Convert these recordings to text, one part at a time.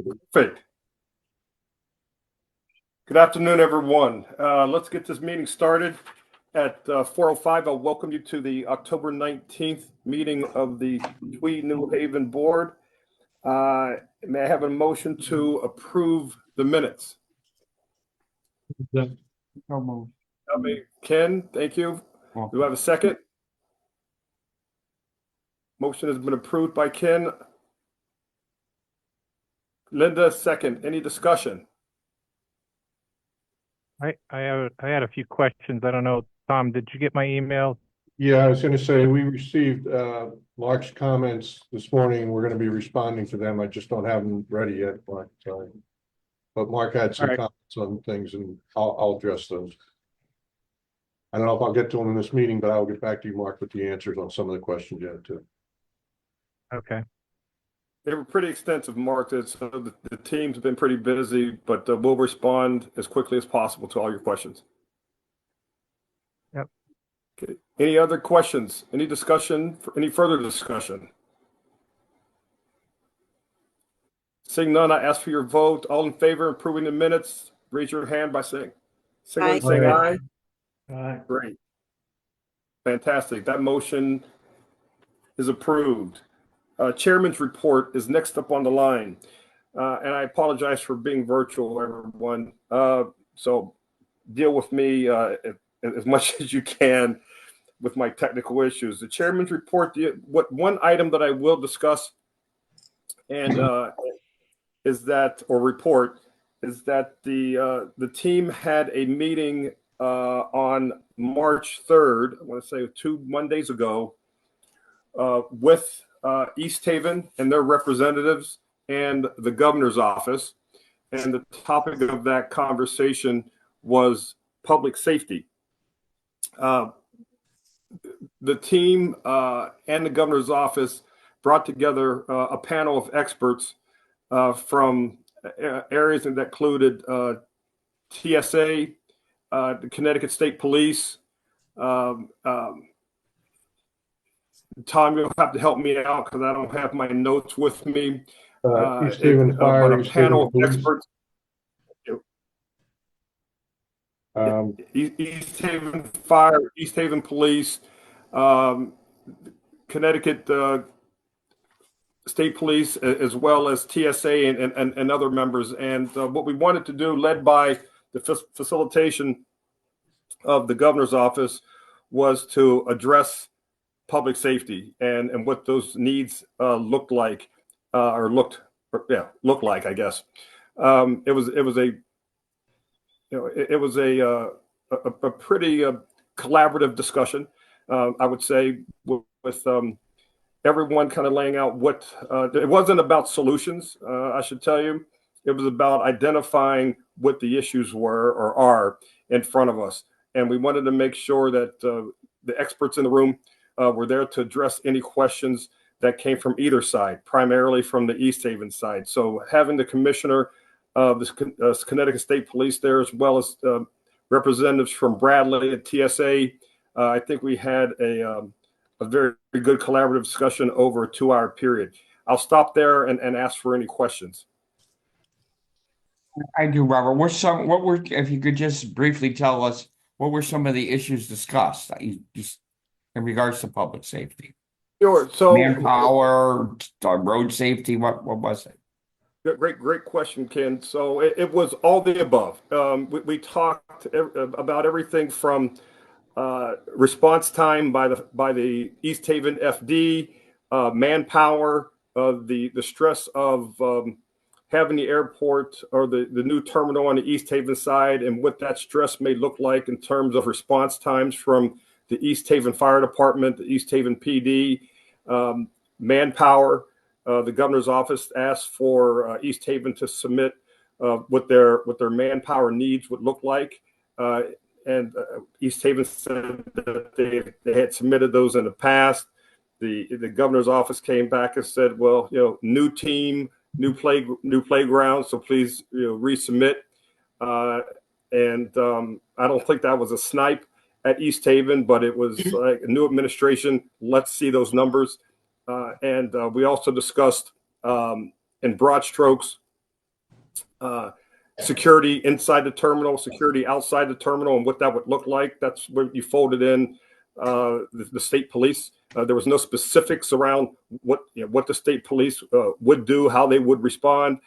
Perfect. Good afternoon, everyone. Let's get this meeting started at 4:05. I'll welcome you to the October 19th meeting of the Tweed New Haven Board. May I have a motion to approve the minutes? Ken, thank you. Do I have a second? Motion has been approved by Ken. Linda, second. Any discussion? I had a few questions. I don't know, Tom, did you get my email? Yeah, I was going to say, we received Mark's comments this morning. We're going to be responding to them. I just don't have them ready yet, but Mark had some All right. comments on things, and I'll address those. I don't know if I'll get to them in this meeting, but I'll get back to you, Mark, with the answers on some of the questions you had too. Okay. They were pretty extensive, Mark. So the team's been pretty busy, but we'll respond as quickly as possible to all your questions. Yep. Okay. Any other questions? Any discussion? Any further discussion? Seeing none, I ask for your vote. All in favor of approving the minutes, raise your hand by saying aye. Aye. Great. Fantastic. That motion is approved. Chairman's report is next up on the line. And I apologize for being virtual, everyone. So deal with me as much as you can with my technical issues. The chairman's report, one item that I will discuss and is that the team had a meeting on March 3rd, I want to say 2 Mondays ago, with East Haven and their representatives and the governor's office. And the topic of that conversation was public safety. The team and the governor's office brought together a panel of experts from areas that included TSA, the Connecticut State Police. Tom, you'll have to help me out because I don't have my notes with me. East Haven Fire, but a panel of experts. East Haven Fire, East Haven Police, Connecticut State Police, as well as TSA and other members. And what we wanted to do, led by the facilitation of the governor's office, was to address public safety and what those needs look like, I guess. It was a pretty collaborative discussion, I would say, with everyone kind of laying out what it wasn't about solutions. I should tell you, it was about identifying what the issues were or are in front of us, and we wanted to make sure that the experts in the room were there to address any questions that came from either side, primarily from the East Haven side. So having the commissioner of the Connecticut State Police there, as well as representatives from Bradley and TSA, I think we had a very good collaborative discussion over a 2-hour period. I'll stop there and ask for any questions. I do, Robert. If you could just briefly tell us, what were some of the issues discussed just in regards to public safety? Sure. So manpower, road safety, what was it? Great question, Ken. So it was all the above. We talked about everything from response time by the East Haven FD, manpower, the stress of having the airport or the new terminal on the East Haven side, and what that stress may look like in terms of response times from the East Haven Fire Department, the East Haven PD, manpower. The governor's office asked for East Haven to submit what their manpower needs would look like, and East Haven said that they had submitted those in the past. The governor's office came back and said, well, new team, new playground, so please resubmit. And I don't think that was a snipe at East Haven, but it was like a new administration. Let's see those numbers. And we also discussed in broad strokes security inside the terminal, security outside the terminal, and what that would look like. That's where you folded in the state police. There was no specifics around what the state police would do, how they would respond,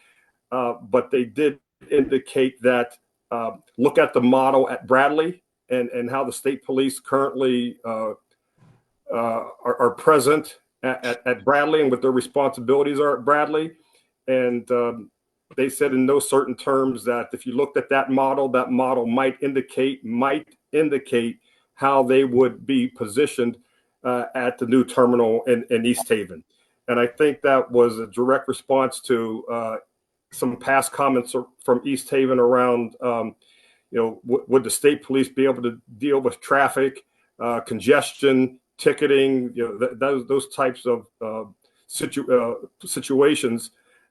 but they did indicate that look at the model at Bradley and how the state police currently are present at Bradley and what their responsibilities are at Bradley. And they said in no certain terms that if you looked at that model might indicate how they would be positioned at the new terminal in East Haven. And I think that was a direct response to some past comments from East Haven around, would the state police be able to deal with traffic, congestion, ticketing, those types of situations.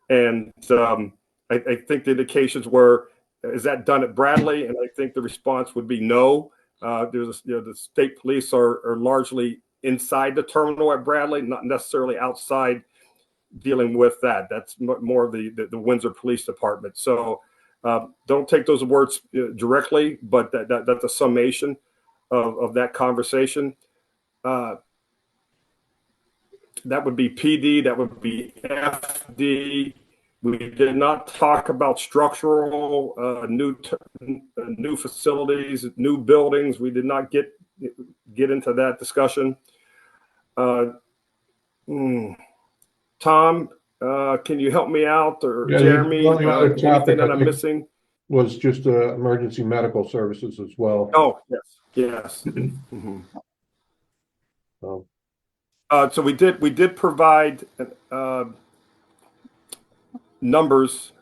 And I think the indications were, is that done at Bradley? And I think the response would be no. The state police are largely inside the terminal at Bradley, not necessarily outside dealing with that. That's more of the Windsor Police Department. So don't take those words directly, but that's a summation of that conversation. That would be PD, that would be FD. We did not talk about structural, new facilities, new buildings. We did not get into that discussion. Tom, can you help me out, or Yeah, Jeremy? the only other topic anything that I I'm think missing? was just emergency medical services as well. Oh, yes. Mhm. So, So we did provide numbers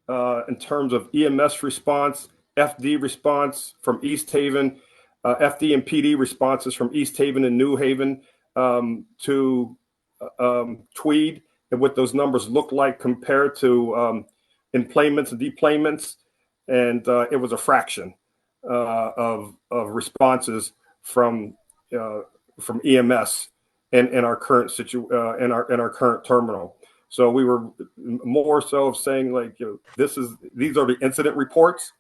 in terms of EMS response, FD response from East Haven, FD and PD responses from East Haven and New Haven to Tweed, and what those numbers look like compared to emplanements and deplanements. And it was a fraction of responses from EMS in our current in our current terminal. So we were more so of saying, like, these are the incident reports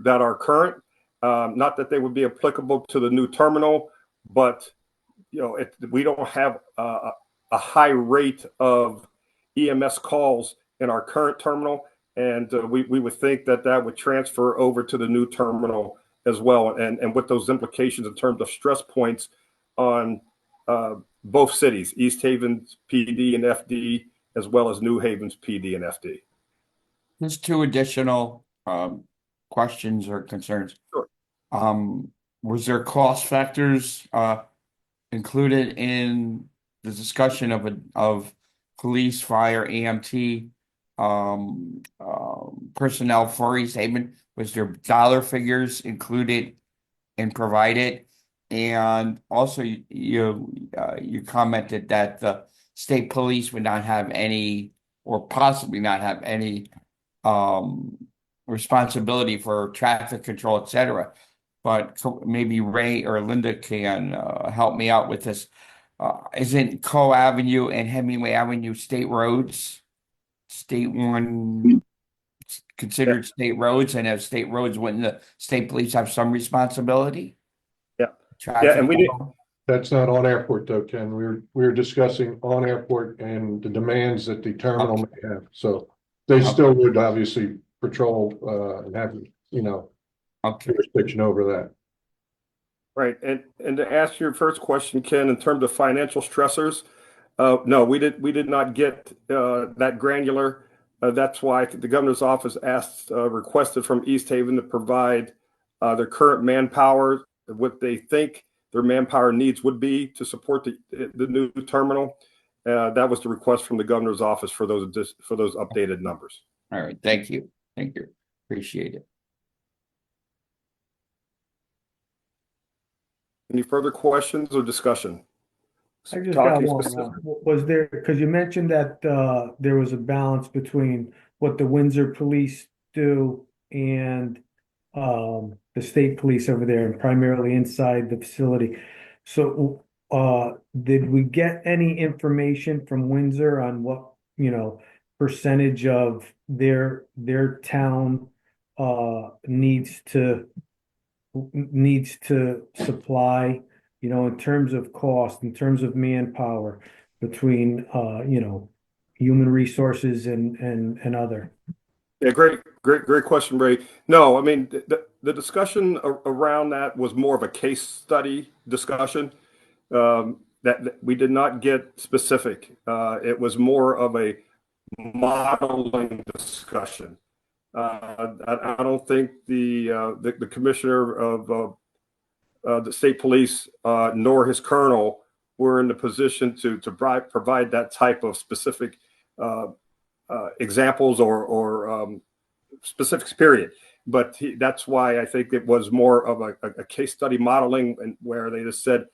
that are current. Not that they would be applicable to the new terminal, but we don't have a high rate of EMS calls in our current terminal, and we would think that would transfer over to the new terminal as well, and with those implications in terms of stress points on both cities, East Haven's PD and FD, as well as New Haven's PD and FD. There's two additional questions or concerns. Sure. Was there cost factors included in the discussion of police, fire, EMT personnel for East Haven? Was there dollar figures included and provided? And also, you commented that the state police would not have any, or possibly not have any, responsibility for traffic control, etc. But maybe Ray or Linda can help me out with this. Isn't Co Avenue and Hemingway Avenue state roads? State one considered state roads, and as state roads, wouldn't the state police have some responsibility? Yeah. Traffic And we did. that's not on airport though, Ken. We were discussing on airport and the demands that the terminal may have. So they still would obviously patrol and have, Okay. jurisdiction over that. Right. And to ask your first question, Ken, in terms of financial stressors, no, we did not get that granular. That's why the governor's office requested from East Haven to provide their current manpower, what they think their manpower needs would be to support the new terminal. That was the request from the governor's office for those updated numbers. All right. Thank you. Appreciate it. Any further questions or discussion? I just got Talking one. specific. Was there, because you mentioned that there was a balance between what the Windsor police do and the state police over there, and primarily inside the facility. So did we get any information from Windsor on what, percentage of their town needs to supply, in terms of cost, in terms of manpower, between human resources and other. Yeah, great question, Ray. No, I mean, the discussion around that was more of a case study discussion. That we did not get specific. It was more of a modeling discussion. I don't think the commissioner of the state police nor his colonel were in the position to provide that type of specific examples or specifics, period. But that's why I think it was more of a case study modeling, and where they just said,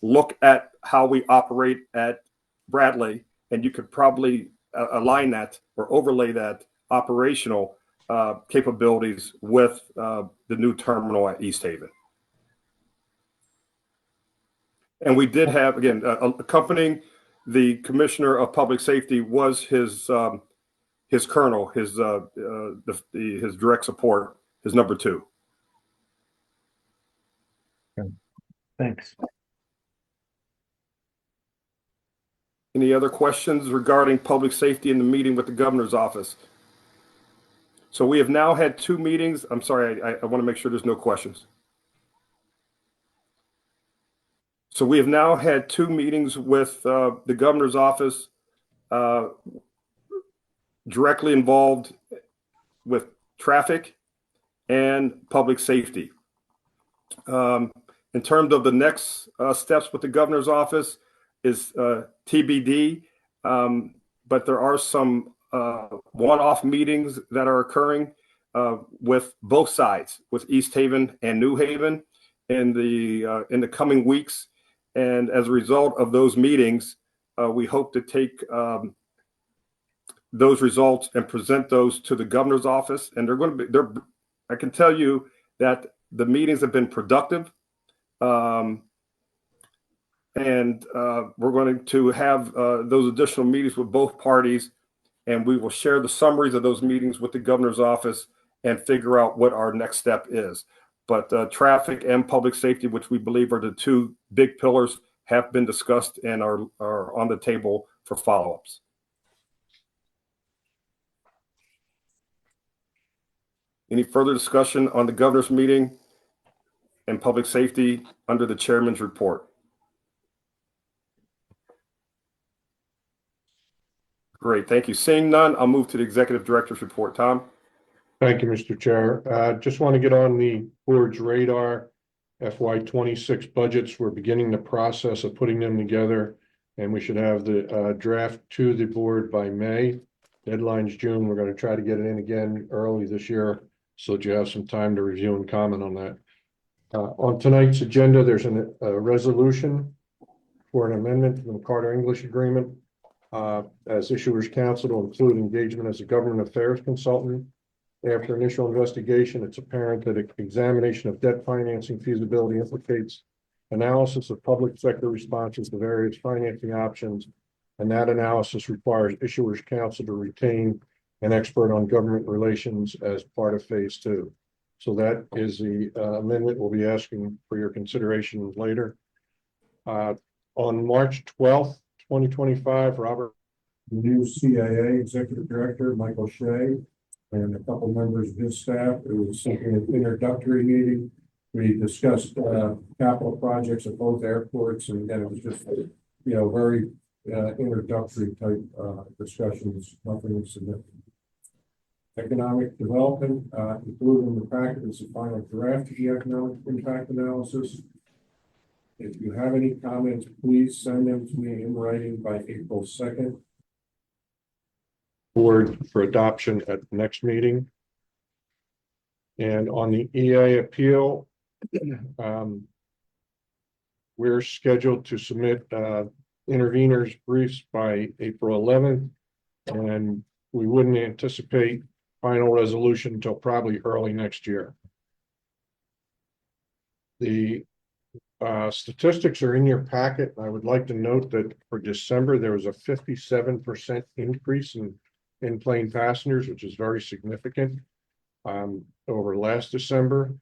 look at how we operate at Bradley, and you could probably align that or overlay that operational capabilities with the new terminal at East Haven. And we did have, again, accompanying the commissioner of public safety was his colonel, his direct support, his number 2. Thanks. Any other questions regarding public safety in the meeting with the governor's office? So we have now had 2 meetings. I'm sorry, I want to make sure there's no questions. So we have now had 2 meetings with the governor's office, directly involved with traffic and public safety. In terms of the next steps with the governor's office is TBD, but there are some one-off meetings that are occurring with both sides, with East Haven and New Haven, in the coming weeks. And as a result of those meetings, we hope to take those results and present those to the governor's office. And they're going to be, I can tell you that the meetings have been productive. And we're going to have those additional meetings with both parties, and we will share the summaries of those meetings with the governor's office and figure out what our next step is. But traffic and public safety, which we believe are the 2 big pillars, have been discussed and are on the table for follow-ups. Any further discussion on the governor's meeting and public safety under the chairman's report? Great, thank you. Seeing none, I'll move to the executive director's report. Tom? Thank you, Mr. Chair. Just want to get on the board's radar. FY26 budgets. We're beginning the process of putting them together, and we should have the draft to the board by May. Deadline's June. We're going to try to get it in again early this year, so that you have some time to review and comment on that. On tonight's agenda, there's a resolution for an amendment to the McCarter-English Agreement as Issuers Counsel to include engagement as a government affairs consultant. After initial investigation, it's apparent that examination of debt financing feasibility implicates analysis of public sector responses to various financing options, and that analysis requires Issuers Counsel to retain an expert on government relations as part of phase 2. So that is the amendment we'll be asking for your consideration later. On March 12th, 2025, Robert, the new CIA Executive Director, Michael Shea, and a couple members of his staff. It was simply an introductory meeting. We discussed capital projects at both airports, and again, it was just very introductory type discussions, nothing significant. Economic development, including the packet is the final draft of the economic impact analysis. If you have any comments, please send them to me in writing by April 2nd. Board for adoption at the next meeting. And on the EA appeal, we're scheduled to submit interveners briefs by April 11th, and we wouldn't anticipate final resolution until probably early next year. The statistics are in your packet. I would like to note that for December, there was a 57% increase in in-plane passengers, which is very significant, over last December.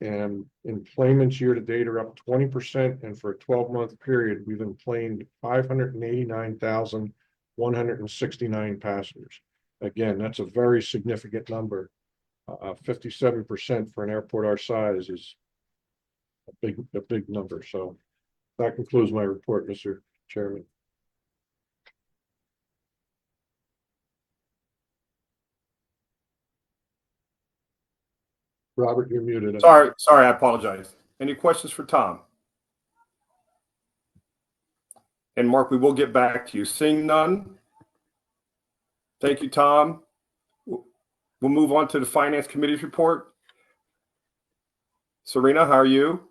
And enplanements year to date are up 20%, and for a 12-month period, we've emplaned 589,169 passengers. Again, that's a very significant number. 57% for an airport our size is a big number. So that concludes my report, Mr. Chairman. Robert, you're muted. Sorry, I apologize. Any questions for Tom? And Mark, we will get back to you. Seeing none. Thank you, Tom. We'll move on to the Finance Committee's report. Serena, how are you?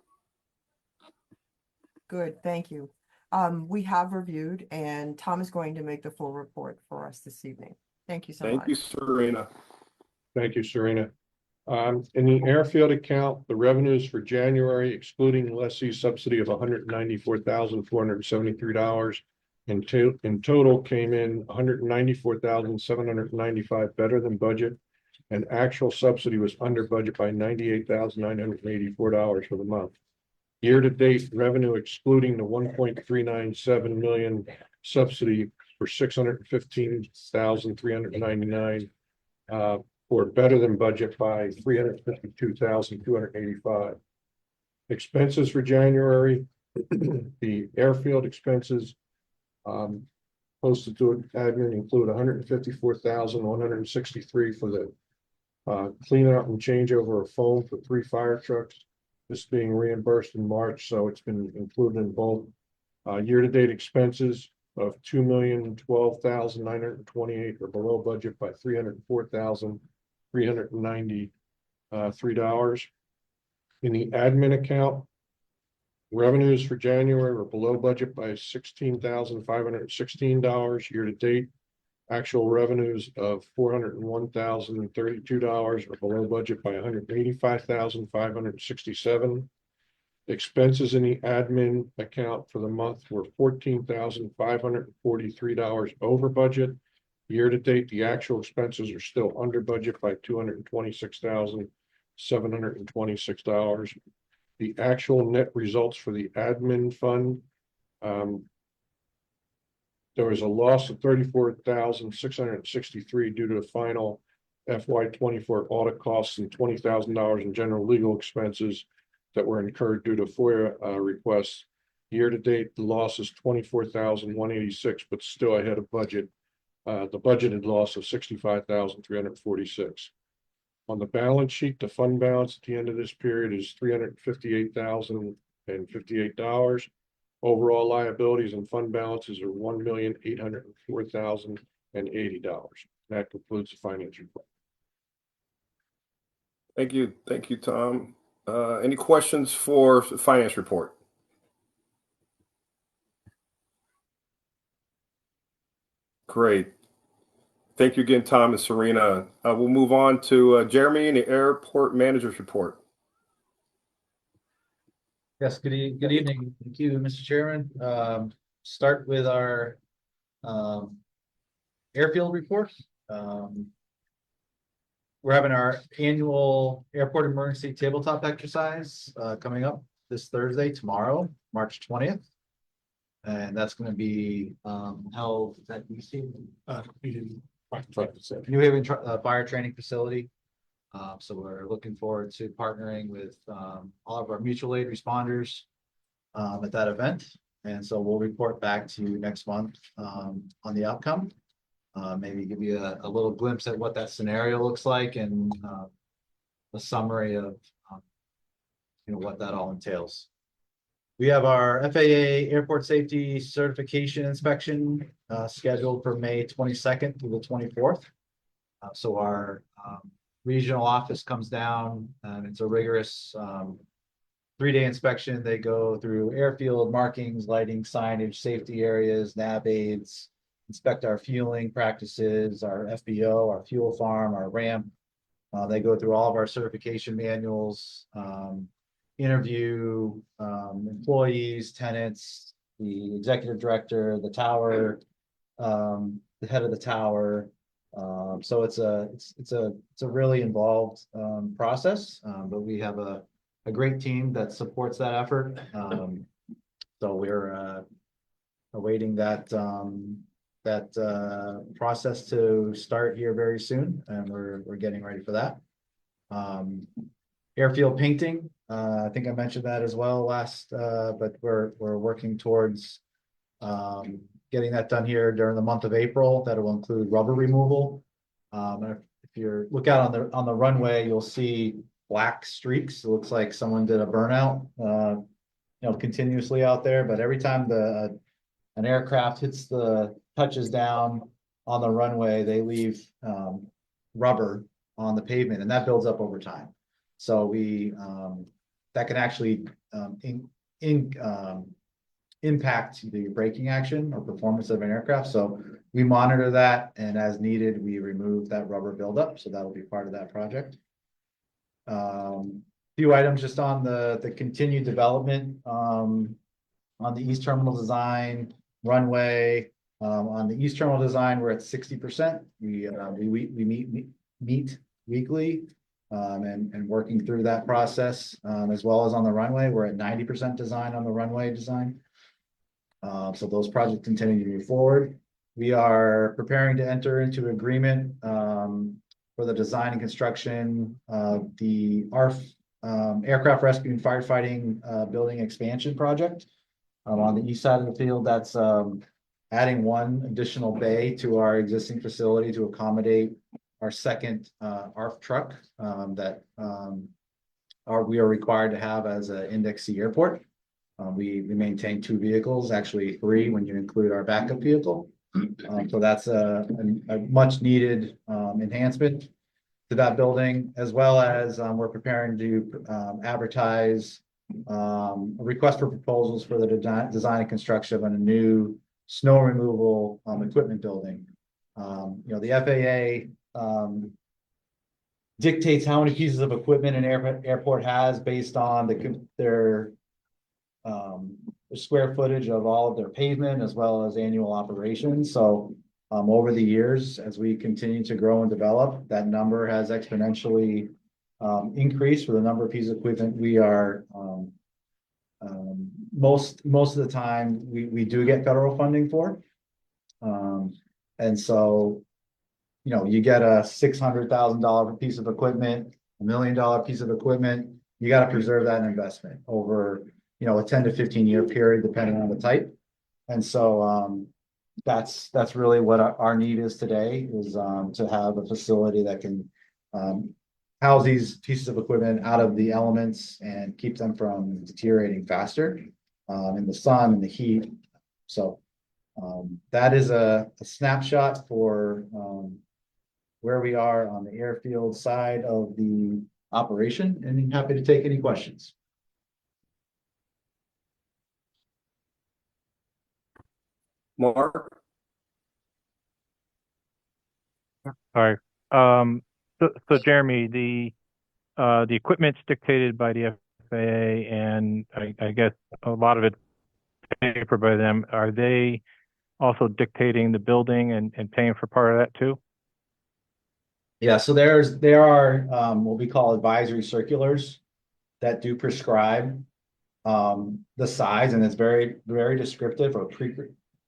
Good, thank you. We have reviewed, and Tom is going to make the full report for us this evening. Thank you so much. Thank you, Serena. Thank you, Serena. In the airfield account, the revenues for January, excluding lessee subsidy of $194,473 in total came in $194,795 better than budget, and actual subsidy was under budget by $98,984 for the month. Year to date revenue, excluding the 1.397 million subsidy, for $615,399, or better than budget by $352,285. Expenses for January, the airfield expenses posted to admin include $154,163 for the clean out and changeover of foam for 3 fire trucks. This being reimbursed in March, so it's been included in both. Year-to-date expenses of $2,012,928 are below budget by $304,393. In the admin account, revenues for January were below budget by $16,516. Year-to-date, actual revenues of $401,032 are below budget by $185,567. Expenses in the admin account for the month were $14,543 over budget. Year to date, the actual expenses are still under budget by $226,726. The actual net results for the admin fund, there was a loss of $34,663 due to the final FY24 audit costs and $20,000 in general legal expenses that were incurred due to FOIA requests. Year to date, the loss is $24,186, but still ahead of budget. The budgeted loss of $65,346. On the balance sheet, the fund balance at the end of this period is $358,058. Overall liabilities and fund balances are $1,804,080. That concludes the finance report. Thank you, Tom. Any questions for the finance report? Great. Thank you again, Tom and Serena. We'll move on to Jeremy and the airport manager's report. Yes, good evening. Thank you, Mr. Chairman. Start with our airfield report. We're having our annual airport emergency tabletop exercise coming up this Thursday, tomorrow, March 20th. And that's going to be held at DC, New Haven Fire Training Facility. So we're looking forward to partnering with all of our mutual aid responders at that event. And so we'll report back to you next month on the outcome. Maybe give you a little glimpse at what that scenario looks like and a summary of what that all entails. We have our FAA Airport Safety Certification Inspection scheduled for May 22nd through the 24th. So our regional office comes down and it's a rigorous 3-day inspection. They go through airfield markings, lighting, signage, safety areas, nav aids, inspect our fueling practices, our FBO, our fuel farm, our ramp. They go through all of our certification manuals, interview employees, tenants, the executive director, the tower, the head of the tower, So it's a really involved process, but we have a great team that supports that effort. So we're awaiting that process to start here very soon, and we're getting ready for that. Airfield painting, I think I mentioned that as well last, but we're working towards getting that done here during the month of April. That will include rubber removal. If you look out on the runway, you'll see black streaks. It looks like someone did a burnout, continuously out there. But every time an aircraft touches down on the runway, they leave rubber on the pavement, and that builds up over time. So that can actually impact the braking action or performance of an aircraft. So we monitor that, and as needed, we remove that rubber buildup. So that'll be part of that project. Few items just on the continued development on the East Terminal design, runway. On the East Terminal design, we're at 60%. We meet weekly and working through that process, as well as on the runway. We're at 90% design on the runway design. So those projects continue to move forward. We are preparing to enter into agreement for the design and construction of the ARF Aircraft Rescue and Firefighting Building Expansion Project on the east side of the field. That's adding one additional bay to our existing facility to accommodate our second ARF truck that we are required to have as an Index C airport. We maintain 2 vehicles, actually 3 when you include our backup vehicle. So that's a much needed enhancement to that building, as well as we're preparing to advertise a request for proposals for the design and construction of a new snow removal equipment building. The FAA dictates how many pieces of equipment an airport has based on their square footage of all of their pavement as well as annual operations. So over the years, as we continue to grow and develop, that number has exponentially increased for the number of pieces of equipment we are. Most of the time we do get federal funding for. And so, you get a $600,000 piece of equipment, $1 million piece of equipment, you got to preserve that investment over, a 10 to 15 year period, depending on the type. And so, that's really what our need is today, is to have a facility that can house these pieces of equipment out of the elements and keep them from deteriorating faster in the sun and the heat. So that is a snapshot for where we are on the airfield side of the operation, and I'm happy to take any questions. Mark? Sorry. So Jeremy, the equipment's dictated by the FAA, and I guess a lot of it paid for by them. Are they also dictating the building and paying for part of that too? Yeah, so there are what we call advisory circulars that do prescribe the size, and it's very, very descriptive or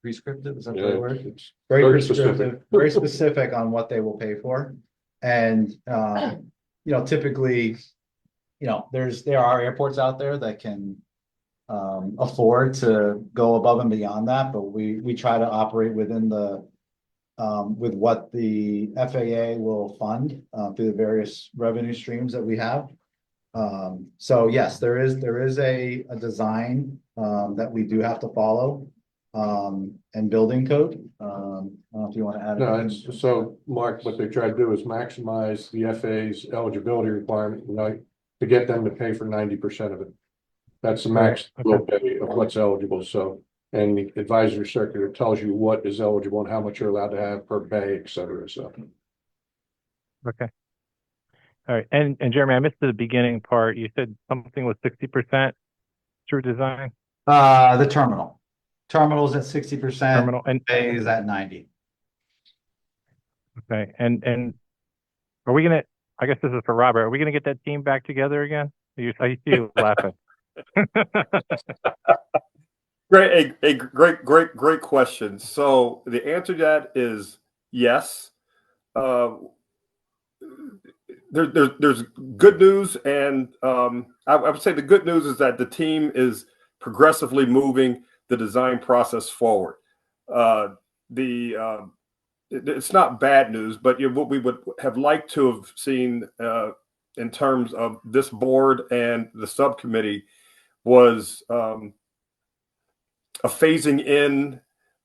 prescriptive, is that the right word? It's Very very prescriptive, specific. very specific on what they will pay for. And typically, there are airports out there that can afford to go above and beyond that, but we try to operate within with what the FAA will fund through the various revenue streams that we have. So yes, there is a design that we do have to follow, and building code. I don't know if you want to add. No, so Mark, what they try to do is maximize the FAA's eligibility requirement, to get them to pay for 90% of it. That's the max of what's eligible. So, and the advisory circular tells you what is eligible and how much you're allowed to have per bay, et cetera. So. Okay. All right. And Jeremy, I missed the beginning part. You said something was 60% through design? The terminal's at 60%. Terminal and Bay is at 90. Okay. And are we gonna, I guess this is for Robert, are we gonna get that team back together again? I see you laughing. Great question. So the answer to that is yes. Uh, there's good news, and I would say the good news is that the team is progressively moving the design process forward. It's not bad news, but what we would have liked to have seen in terms of this board and the subcommittee was a phasing in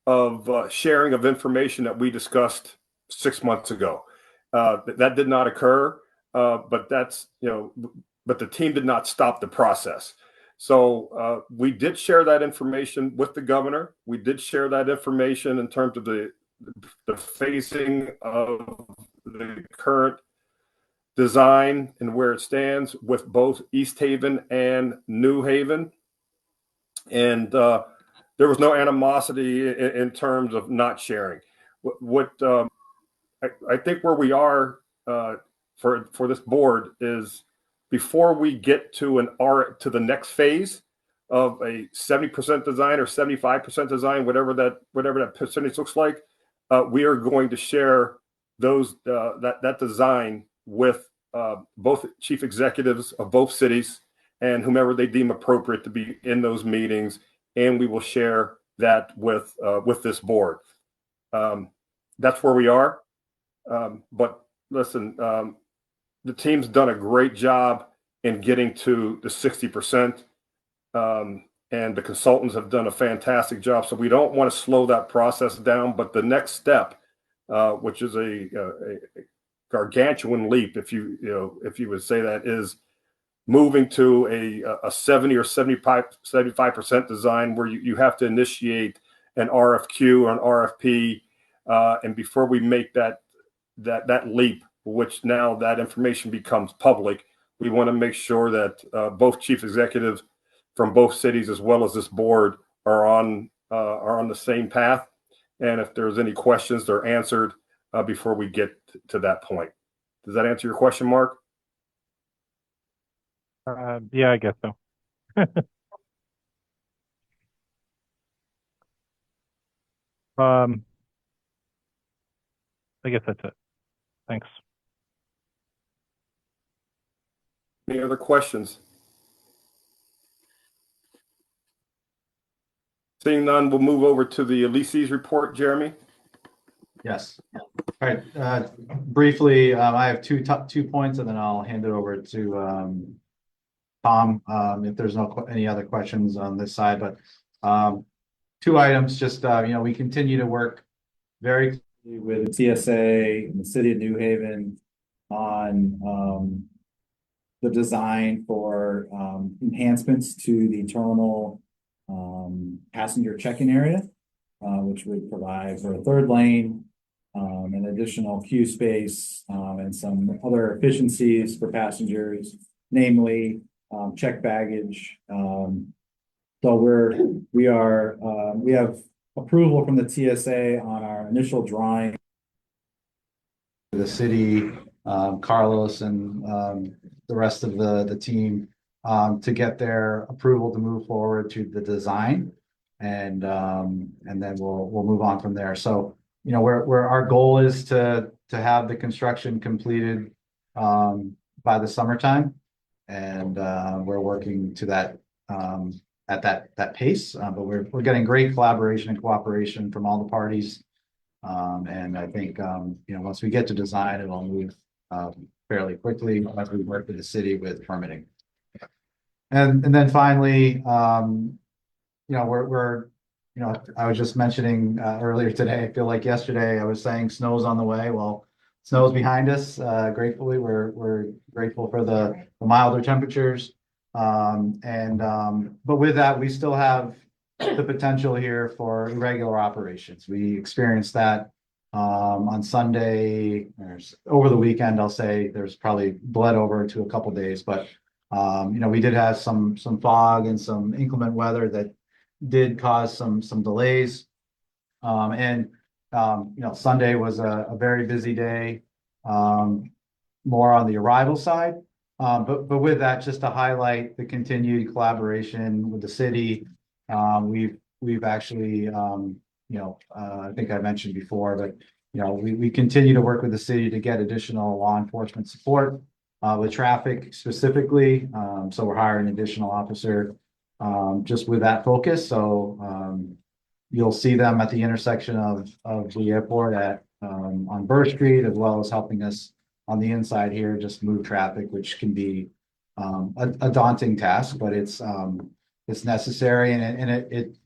of sharing of information that we discussed 6 months ago. That did not occur, but but the team did not stop the process. So we did share that information with the governor. We did share that information in terms of the phasing of the current design and where it stands with both East Haven and New Haven. And there was no animosity in terms of not sharing. I think where we are for this board is before we get to to the next phase of a 70% design or 75% design, whatever that percentage looks like, we are going to share that design with both chief executives of both cities and whomever they deem appropriate to be in those meetings, and we will share that with this board. That's where we are. But listen, the team's done a great job in getting to the 60%, and the consultants have done a fantastic job. So we don't want to slow that process down. But the next step, which is a gargantuan leap, if you would say that, is moving to a 70 or 75% design where you have to initiate an RFQ or an RFP, and before we make that leap, which now that information becomes public, we want to make sure that both chief executives from both cities as well as this board are on the same path. And if there's any questions, they're answered before we get to that point. Does that answer your question, Mark? Yeah, I guess so. I guess that's it. Thanks. Any other questions? Seeing none, we'll move over to the leases report, Jeremy. Yes. All right. Briefly, I have two points, and then I'll hand it over to Tom if there's any other questions on this side. But two items. Just we continue to work very closely with the TSA and the city of New Haven on the design for enhancements to the terminal passenger check-in area, which would provide for a third lane, an additional queue space, and some other efficiencies for passengers, namely check baggage. So we have approval from the TSA on our initial drawing. The city, Carlos, and the rest of the team to get their approval to move forward to the design, and then we'll move on from there. So where our goal is to have the construction completed by the summertime, and we're working to that at that pace. But we're getting great collaboration and cooperation from all the parties, and I think once we get to design, it'll move fairly quickly as we work with the city with permitting. And then finally, we're I was just mentioning earlier today, I feel like yesterday I was saying snow's on the way. Well, snow's behind us. Gratefully, we're grateful for the milder temperatures. But with that, we still have the potential here for irregular operations. We experienced that on Sunday, over the weekend. I'll say there's probably bled over to a couple days, but we did have some fog and some inclement weather that did cause some delays. And Sunday was a very busy day, more on the arrival side. But with that, just to highlight the continued collaboration with the city, we've actually, I think I mentioned before, but we continue to work with the city to get additional law enforcement support with traffic specifically. So we're hiring an additional officer just with that focus. So you'll see them at the intersection of the airport on Burr Street, as well as helping us on the inside here, just move traffic, which can be a daunting task, but it's necessary, and it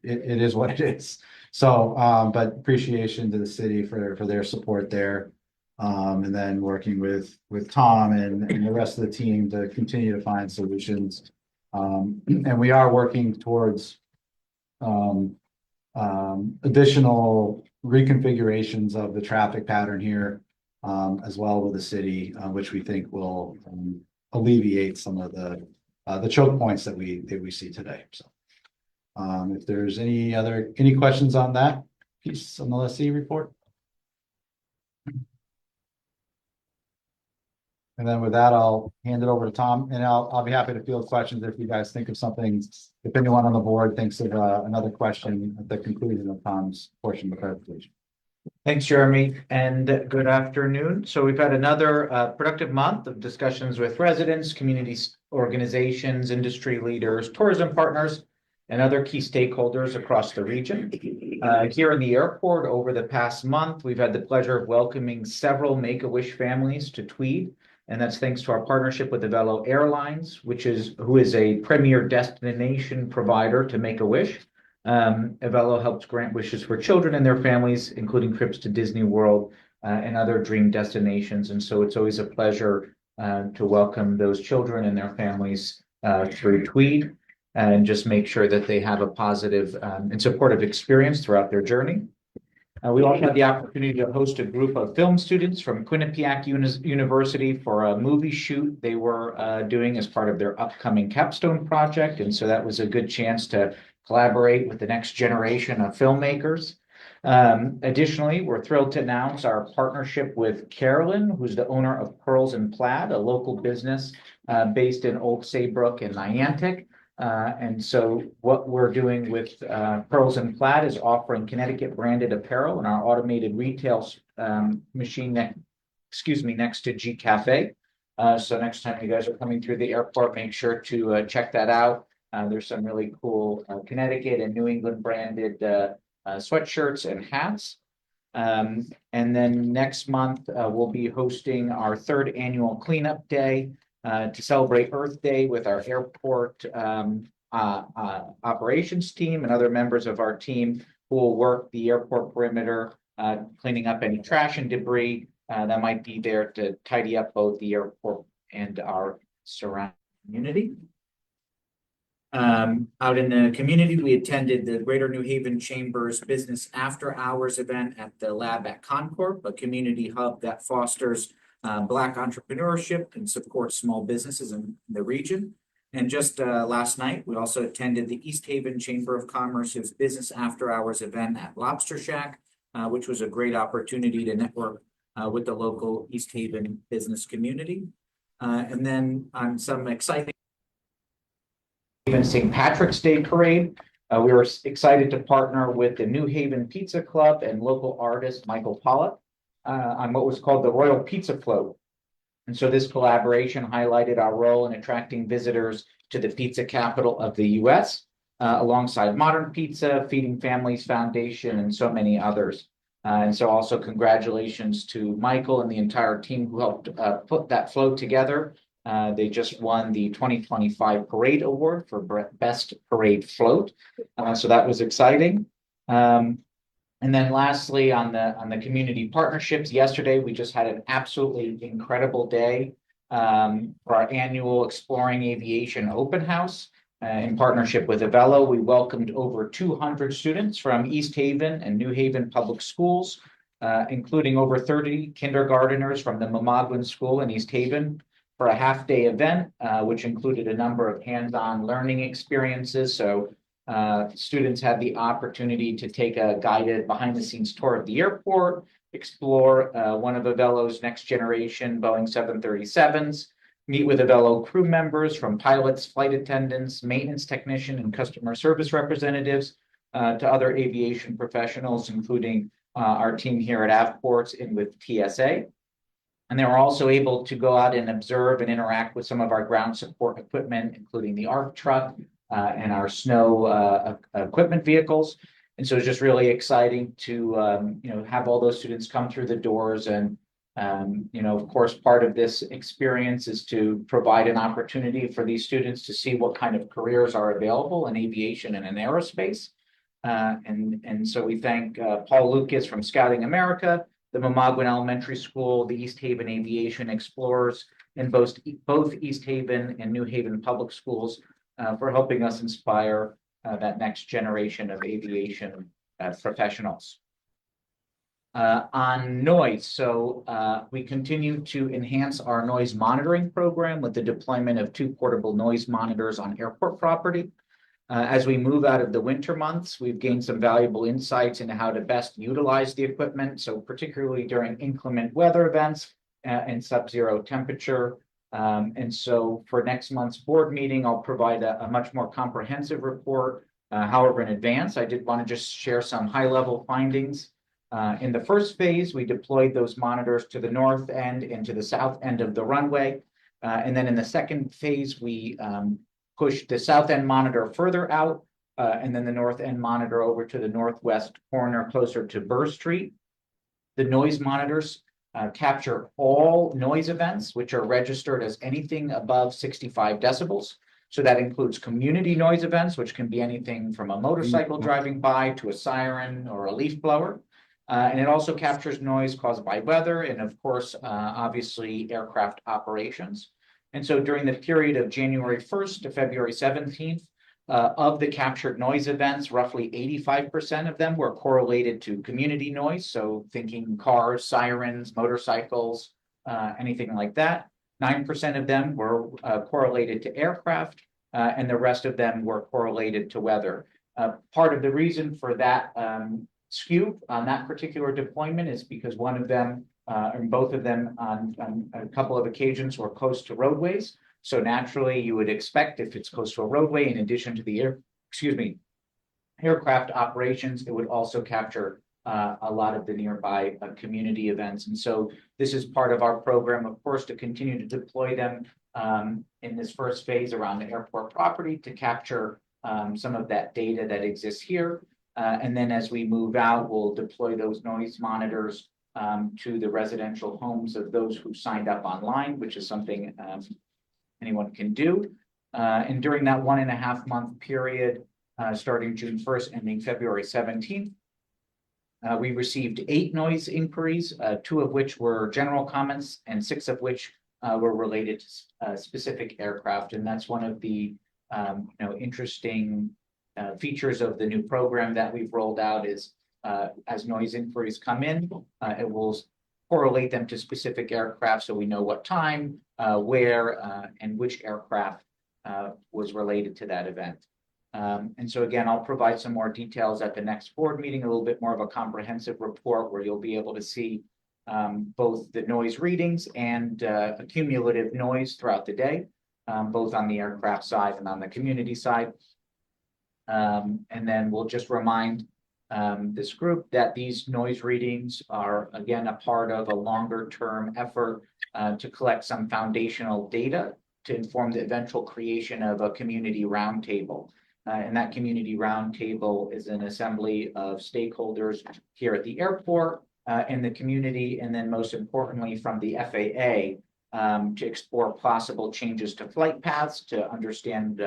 is what it is. So, but appreciation to the city for their support there. And then working with Tom and the rest of the team to continue to find solutions. And we are working towards additional reconfigurations of the traffic pattern here, as well with the city, which we think will alleviate some of the choke points that we see today. So, if there's any questions on that piece on the lessee report. And then with that, I'll hand it over to Tom, and I'll be happy to field questions if you guys think of something. If anyone on the board thinks of another question at the conclusion of Tom's portion of the presentation. Thanks, Jeremy, and good afternoon. So we've had another productive month of discussions with residents, community organizations, industry leaders, tourism partners, and other key stakeholders across the region. Here in the airport over the past month, we've had the pleasure of welcoming several Make-A-Wish families to Tweed. And that's thanks to our partnership with Avelo Airlines, who is a premier destination provider to Make-A-Wish. Avelo helps grant wishes for children and their families, including trips to Disney World and other dream destinations. And so it's always a pleasure to welcome those children and their families through Tweed, and just make sure that they have a positive and supportive experience throughout their journey. We also had the opportunity to host a group of film students from Quinnipiac University for a movie shoot they were doing as part of their upcoming capstone project. And so that was a good chance to collaborate with the next generation of filmmakers. Additionally, we're thrilled to announce our partnership with Carolyn, who's the owner of Pearls and Plaid, a local business based in Old Saybrook and Niantic. And so what we're doing with Pearls and Plaid is offering Connecticut branded apparel in our automated retail machine next to G Cafe. So next time you guys are coming through the airport, make sure to check that out. There's some really cool Connecticut and New England branded sweatshirts and hats. And then next month, we'll be hosting our 3rd annual cleanup day to celebrate Earth Day with our airport operations team and other members of our team who will work the airport perimeter, cleaning up any trash and debris that might be there to tidy up both the airport and our surrounding community. Out in the community, we attended the Greater New Haven Chamber's Business After Hours event at the Lab at Concorp, a community hub that fosters Black entrepreneurship and supports small businesses in the region. And just last night, we also attended the East Haven Chamber of Commerce's Business After Hours event at Lobster Shack, which was a great opportunity to network with the local East Haven business community. And then on some exciting St. Patrick's Day parade, we were excited to partner with the New Haven Pizza Club and local artist Michael Pollock on what was called the Royal Pizza Float. And so this collaboration highlighted our role in attracting visitors to the pizza capital of the U.S., alongside Modern Pizza, Feeding Families Foundation, and so many others. And so also congratulations to Michael and the entire team who helped put that float together. They just won the 2025 Parade Award for Best Parade Float. So that was exciting. And then lastly, on the community partnerships, yesterday we just had an absolutely incredible day for our annual Exploring Aviation Open House. In partnership with Avelo, we welcomed over 200 students from East Haven and New Haven Public Schools, including over 30 kindergarteners from the Mamagwin School in East Haven for a half-day event, which included a number of hands-on learning experiences. So Students had the opportunity to take a guided behind-the-scenes tour of the airport, explore one of Avelo's next generation Boeing 737s, meet with Avelo crew members from pilots, flight attendants, maintenance technician, and customer service representatives to other aviation professionals, including our team here at Avports and with TSA. And they were also able to go out and observe and interact with some of our ground support equipment, including the ARC truck and our snow equipment vehicles. And so it's just really exciting to have all those students come through the doors. And of course, part of this experience is to provide an opportunity for these students to see what kind of careers are available in aviation and in aerospace. And so we thank Paul Lucas from Scouting America, the Mamaguin Elementary School, the East Haven Aviation Explorers, and both East Haven and New Haven Public Schools for helping us inspire that next generation of aviation professionals. On noise, so we continue to enhance our noise monitoring program with the deployment of 2 portable noise monitors on airport property. As we move out of the winter months, we've gained some valuable insights into how to best utilize the equipment. So particularly during inclement weather events and sub-zero temperature. And so for next month's board meeting, I'll provide a much more comprehensive report. However, in advance, I did want to just share some high-level findings. In the first phase, we deployed those monitors to the north end and to the south end of the runway. And then in the second phase, we pushed the south end monitor further out, and then the north end monitor over to the northwest corner closer to Burr Street. The noise monitors capture all noise events, which are registered as anything above 65 decibels. So that includes community noise events, which can be anything from a motorcycle driving by to a siren or a leaf blower. And it also captures noise caused by weather and, of course, obviously aircraft operations. And so during the period of January 1st to February 17th, of the captured noise events, roughly 85% of them were correlated to community noise. So thinking cars, sirens, motorcycles, anything like that. 9% of them were correlated to aircraft, and the rest of them were correlated to weather. Part of the reason for that skew on that particular deployment is because one of them and both of them on a couple of occasions were close to roadways. So naturally, you would expect if it's close to a roadway, in addition to the aircraft operations, it would also capture a lot of the nearby community events. And so this is part of our program, of course, to continue to deploy them in this first phase around the airport property to capture some of that data that exists here. And then as we move out, we'll deploy those noise monitors to the residential homes of those who signed up online, which is something anyone can do. And during that 1.5 month period, starting June 1st, ending February 17th, we received 8 noise inquiries, 2 of which were general comments and 6 of which were related to specific aircraft. And that's one of the interesting features of the new program that we've rolled out is as noise inquiries come in, it will correlate them to specific aircraft so we know what time, where, and which aircraft was related to that event. And so again, I'll provide some more details at the next board meeting, a little bit more of a comprehensive report where you'll be able to see both the noise readings and cumulative noise throughout the day, both on the aircraft side and on the community side. And then we'll just remind this group that these noise readings are, again, a part of a longer term effort to collect some foundational data to inform the eventual creation of a community roundtable. And that community roundtable is an assembly of stakeholders here at the airport, in the community, and then most importantly from the FAA to explore possible changes to flight paths to understand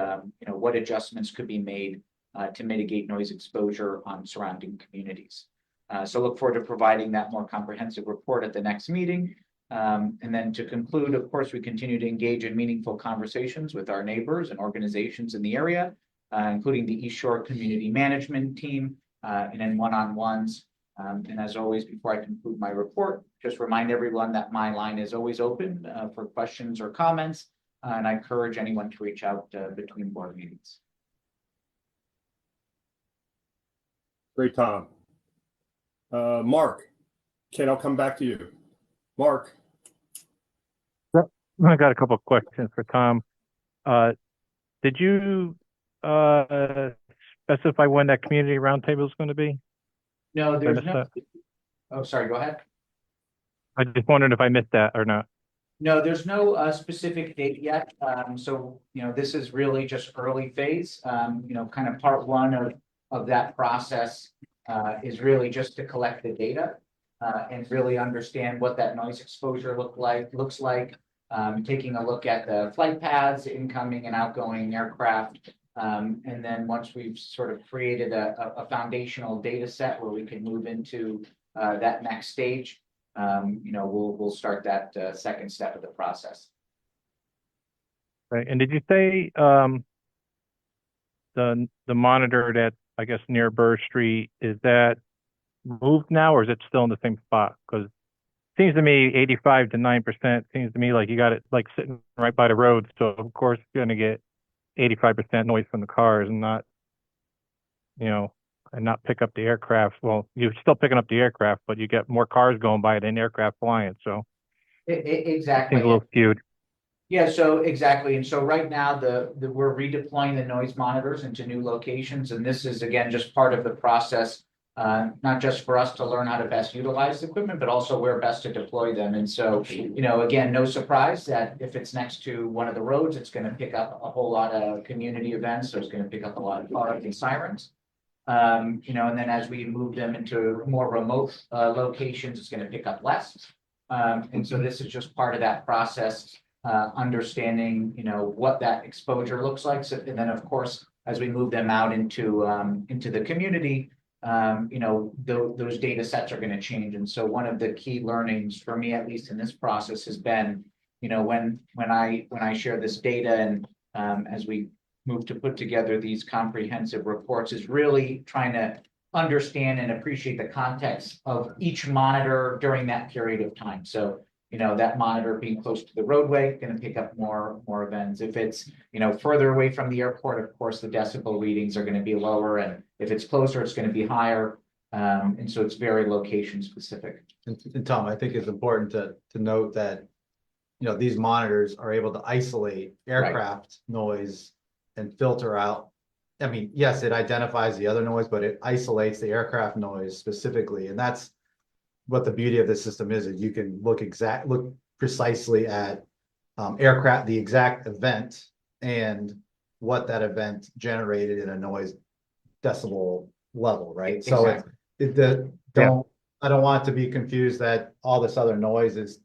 what adjustments could be made to mitigate noise exposure on surrounding communities. So look forward to providing that more comprehensive report at the next meeting. And then to conclude, of course, we continue to engage in meaningful conversations with our neighbors and organizations in the area, including the East Shore Community Management Team, and in one-on-ones. And as always, before I conclude my report, just remind everyone that my line is always open for questions or comments, and I encourage anyone to reach out between board meetings. Great, Tom. Mark, Ken, I'll come back to you. Mark. I got a couple of questions for Tom. Did you specify when that community roundtable is going to be? No, Did I there's miss no, that? oh, sorry, go ahead. I just wondered if I missed that or not. No, there's no specific date yet. So, this is really just early phase. Kind of part one of that process is really just to collect the data and really understand what that noise exposure looks like. Taking a look at the flight paths, incoming and outgoing aircraft. And then once we've sort of created a foundational data set where we can move into that next stage, we'll start that second step of the process. Right. And did you say the monitor that I guess near Burr Street, is that moved now or is it still in the same spot? Because it seems to me 85 to 9% seems to me like you got it like sitting right by the road. So of course you're gonna get 85% noise from the cars and not, and not pick up the aircraft. Well, you're still picking up the aircraft, but you get more cars going by than aircraft flying. So Exactly. seems a little skewed. Yeah, so exactly. And so right now we're redeploying the noise monitors into new locations. And this is again, just part of the process, not just for us to learn how to best utilize the equipment, but also where best to deploy them. And so, again, no surprise that if it's next to one of the roads, it's going to pick up a whole lot of community events. So it's going to pick up a lot of cars and sirens. And then as we move them into more remote locations, it's going to pick up less. And so this is just part of that process. Understanding, what that exposure looks like. So, and then of course, as we move them out into the community, those data sets are going to change. And so one of the key learnings for me, at least in this process, has been, when I share this data and as we move to put together these comprehensive reports, is really trying to understand and appreciate the context of each monitor during that period of time. So that monitor being close to the roadway, going to pick up more events. If it's, further away from the airport, of course, the decibel readings are going to be lower. And if it's closer, it's going to be higher. And so it's very location specific. And Tom, I think it's important to note that, these monitors are able to isolate aircraft noise and filter out. I mean, yes, it identifies the other noise, but it isolates the aircraft noise specifically. And that's what the beauty of the system is you can look precisely at aircraft, the exact event and what that event generated in a noise decibel level, right? Exactly. So I don't want to be confused that all this other noise is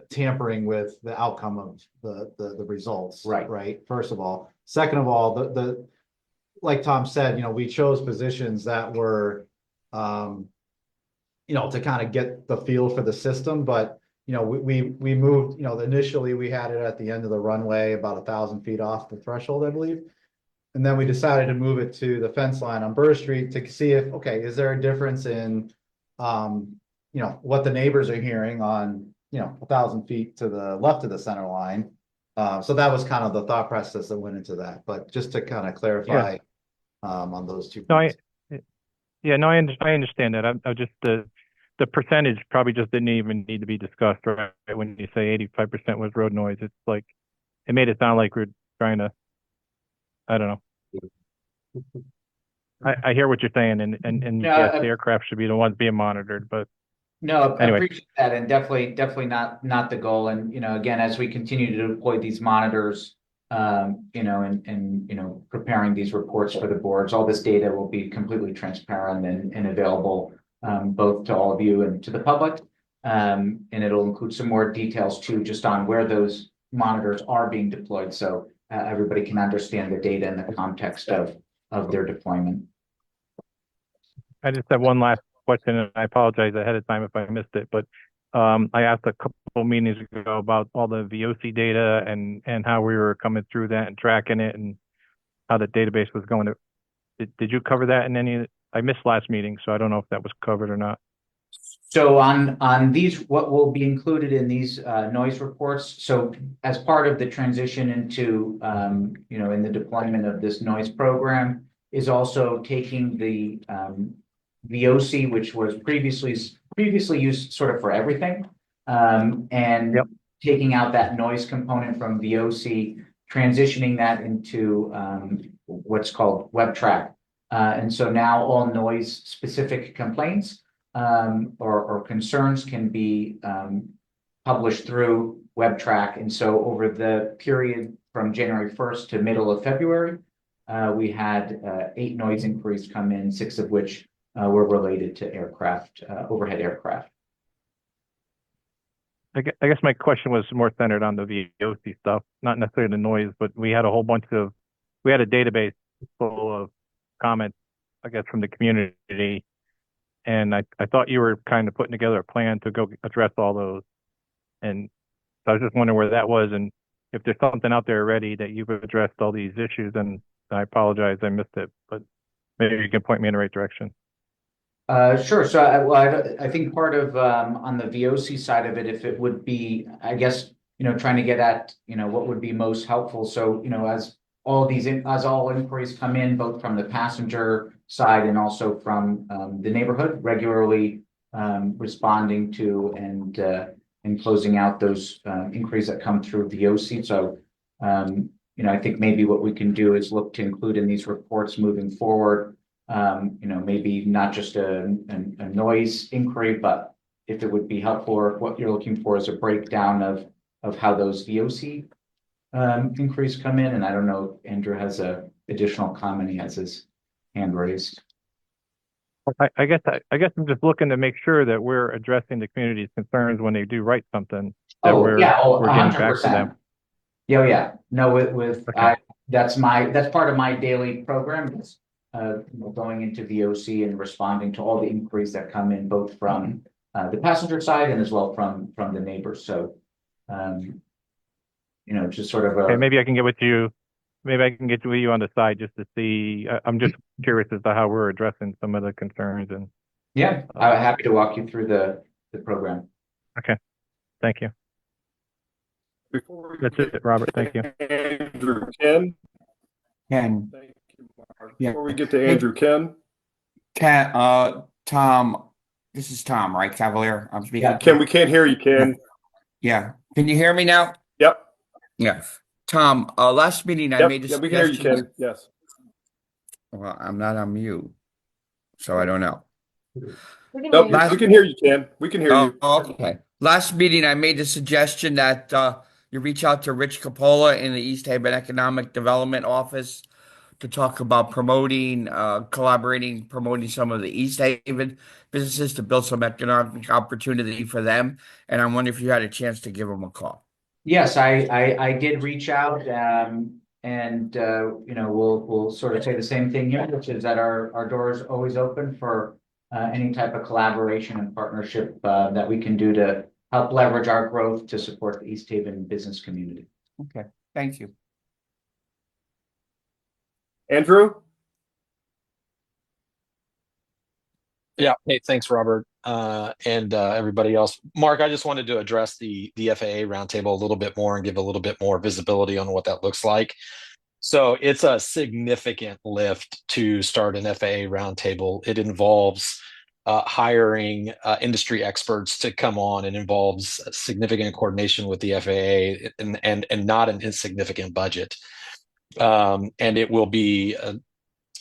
tampering with the outcome of the results. Right. First of all. Second of all, the like Tom said, we chose positions that were, to kind of get the feel for the system. But, we moved, initially we had it at the end of the runway, about 1,000 feet off the threshold, I believe. And then we decided to move it to the fence line on Burr Street to see if, okay, is there a difference in, what the neighbors are hearing on, 1,000 feet to the left of the center line. So that was kind of the thought process that went into that. But just to kind of clarify. On those 2 points. I understand that. I just the percentage probably just didn't even need to be discussed, right? When you say 85% was road noise, it's like it made it sound like we're trying to. I don't know. I hear what you're saying, and yes, the aircraft should be the ones being monitored, but no, I anyway. appreciate that, and definitely not the goal. And again, as we continue to deploy these monitors. And preparing these reports for the boards, all this data will be completely transparent and available both to all of you and to the public. And it'll include some more details too, just on where those monitors are being deployed. So everybody can understand the data in the context of their deployment. I just have one last question, and I apologize ahead of time if I missed it, but I asked a couple meetings ago about all the VOC data and how we were coming through that and tracking it and how the database was going to. Did you cover that in any? I missed last meeting, so I don't know if that was covered or not. So on these, what will be included in these noise reports? So as part of the transition into in the deployment of this noise program is also taking the VOC, which was previously used sort of for everything, and Yep. taking out that noise component from VOC, transitioning that into what's called WebTrack. And so now all noise specific complaints or concerns can be published through WebTrack. And so over the period from January 1st to middle of February, we had 8 noise inquiries come in, 6 of which were related to aircraft, overhead aircraft. I guess my question was more centered on the VOC stuff, not necessarily the noise, but we had a database full of comments, I guess, from the community. And I thought you were kind of putting together a plan to go address all those. And so I was just wondering where that was, and if there's something out there already that you've addressed all these issues, and I apologize, I missed it, but maybe you can point me in the right direction. Sure. So I think part of on the VOC side of it, if it would be, I guess, trying to get at, what would be most helpful. So, as all inquiries come in, both from the passenger side and also from the neighborhood, regularly responding to and closing out those inquiries that come through VOC. So, I think maybe what we can do is look to include in these reports moving forward. Maybe not just a noise inquiry, but if it would be helpful, or what you're looking for is a breakdown of how those VOC inquiries come in. And I don't know if Andrew has a additional comment. He has his hand raised. I guess I'm just looking to make sure that we're addressing the community's concerns when they do write something. That we're getting back to them. Yeah. No, Okay. that's part of my daily program. Is going into VOC and responding to all the inquiries that come in, both from the passenger side and as well from the neighbors. So, just sort of Okay, maybe I can get with you. Maybe I can get with you on the side just to see. I'm just curious as to how we're addressing some of the concerns. And yeah, I'm happy to walk you through the program. okay, thank you. Before we That's get it, Robert. Thank you. to Andrew, Ken. Ken, Thank you, Mark. Yeah. Before we get to Andrew, Ken. Tom, this is Tom, right, Cavalier? I'm speaking. Ken, we can't hear you, Ken. Yeah. Can you hear me now? Yep. Yeah. Tom, last meeting I Yep. made a Yeah, we can hear you, suggestion. Ken. Yes. Well, I'm not on mute, so I don't know. Nope, we can hear you, Ken. We can hear you. Okay. Last meeting, I made the suggestion that you reach out to Rich Capola in the East Haven Economic Development Office to talk about promoting some of the East Haven businesses to build some economic opportunity for them. And I wonder if you had a chance to give them a call. Yes, I did reach out, and we'll sort of say the same thing here, which is that our door is always open for any type of collaboration and partnership that we can do to help leverage our growth to support the East Haven business community. Okay, thank you. Andrew? Yeah. Hey, thanks, Robert, and everybody else. Mark, I just wanted to address the FAA roundtable a little bit more and give a little bit more visibility on what that looks like. So it's a significant lift to start an FAA roundtable. It involves hiring industry experts to come on. It involves significant coordination with the FAA and not an insignificant budget. And it will be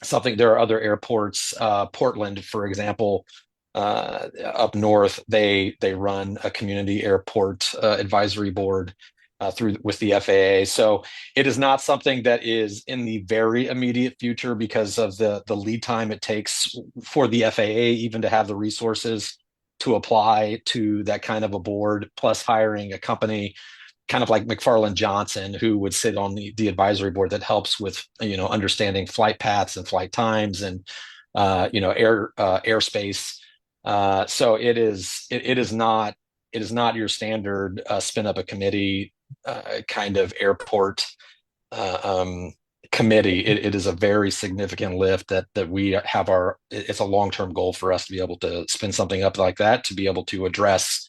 something. There are other airports, Portland, for example, up north. They run a community airport advisory board with the FAA. So it is not something that is in the very immediate future because of the lead time it takes for the FAA even to have the resources to apply to that kind of a board, plus hiring a company kind of like McFarland Johnson, who would sit on the advisory board that helps with, understanding flight paths and flight times and, airspace. So it is not your standard spin up a committee kind of airport committee, it is a very significant lift that we have it's a long-term goal for us to be able to spin something up like that, to be able to address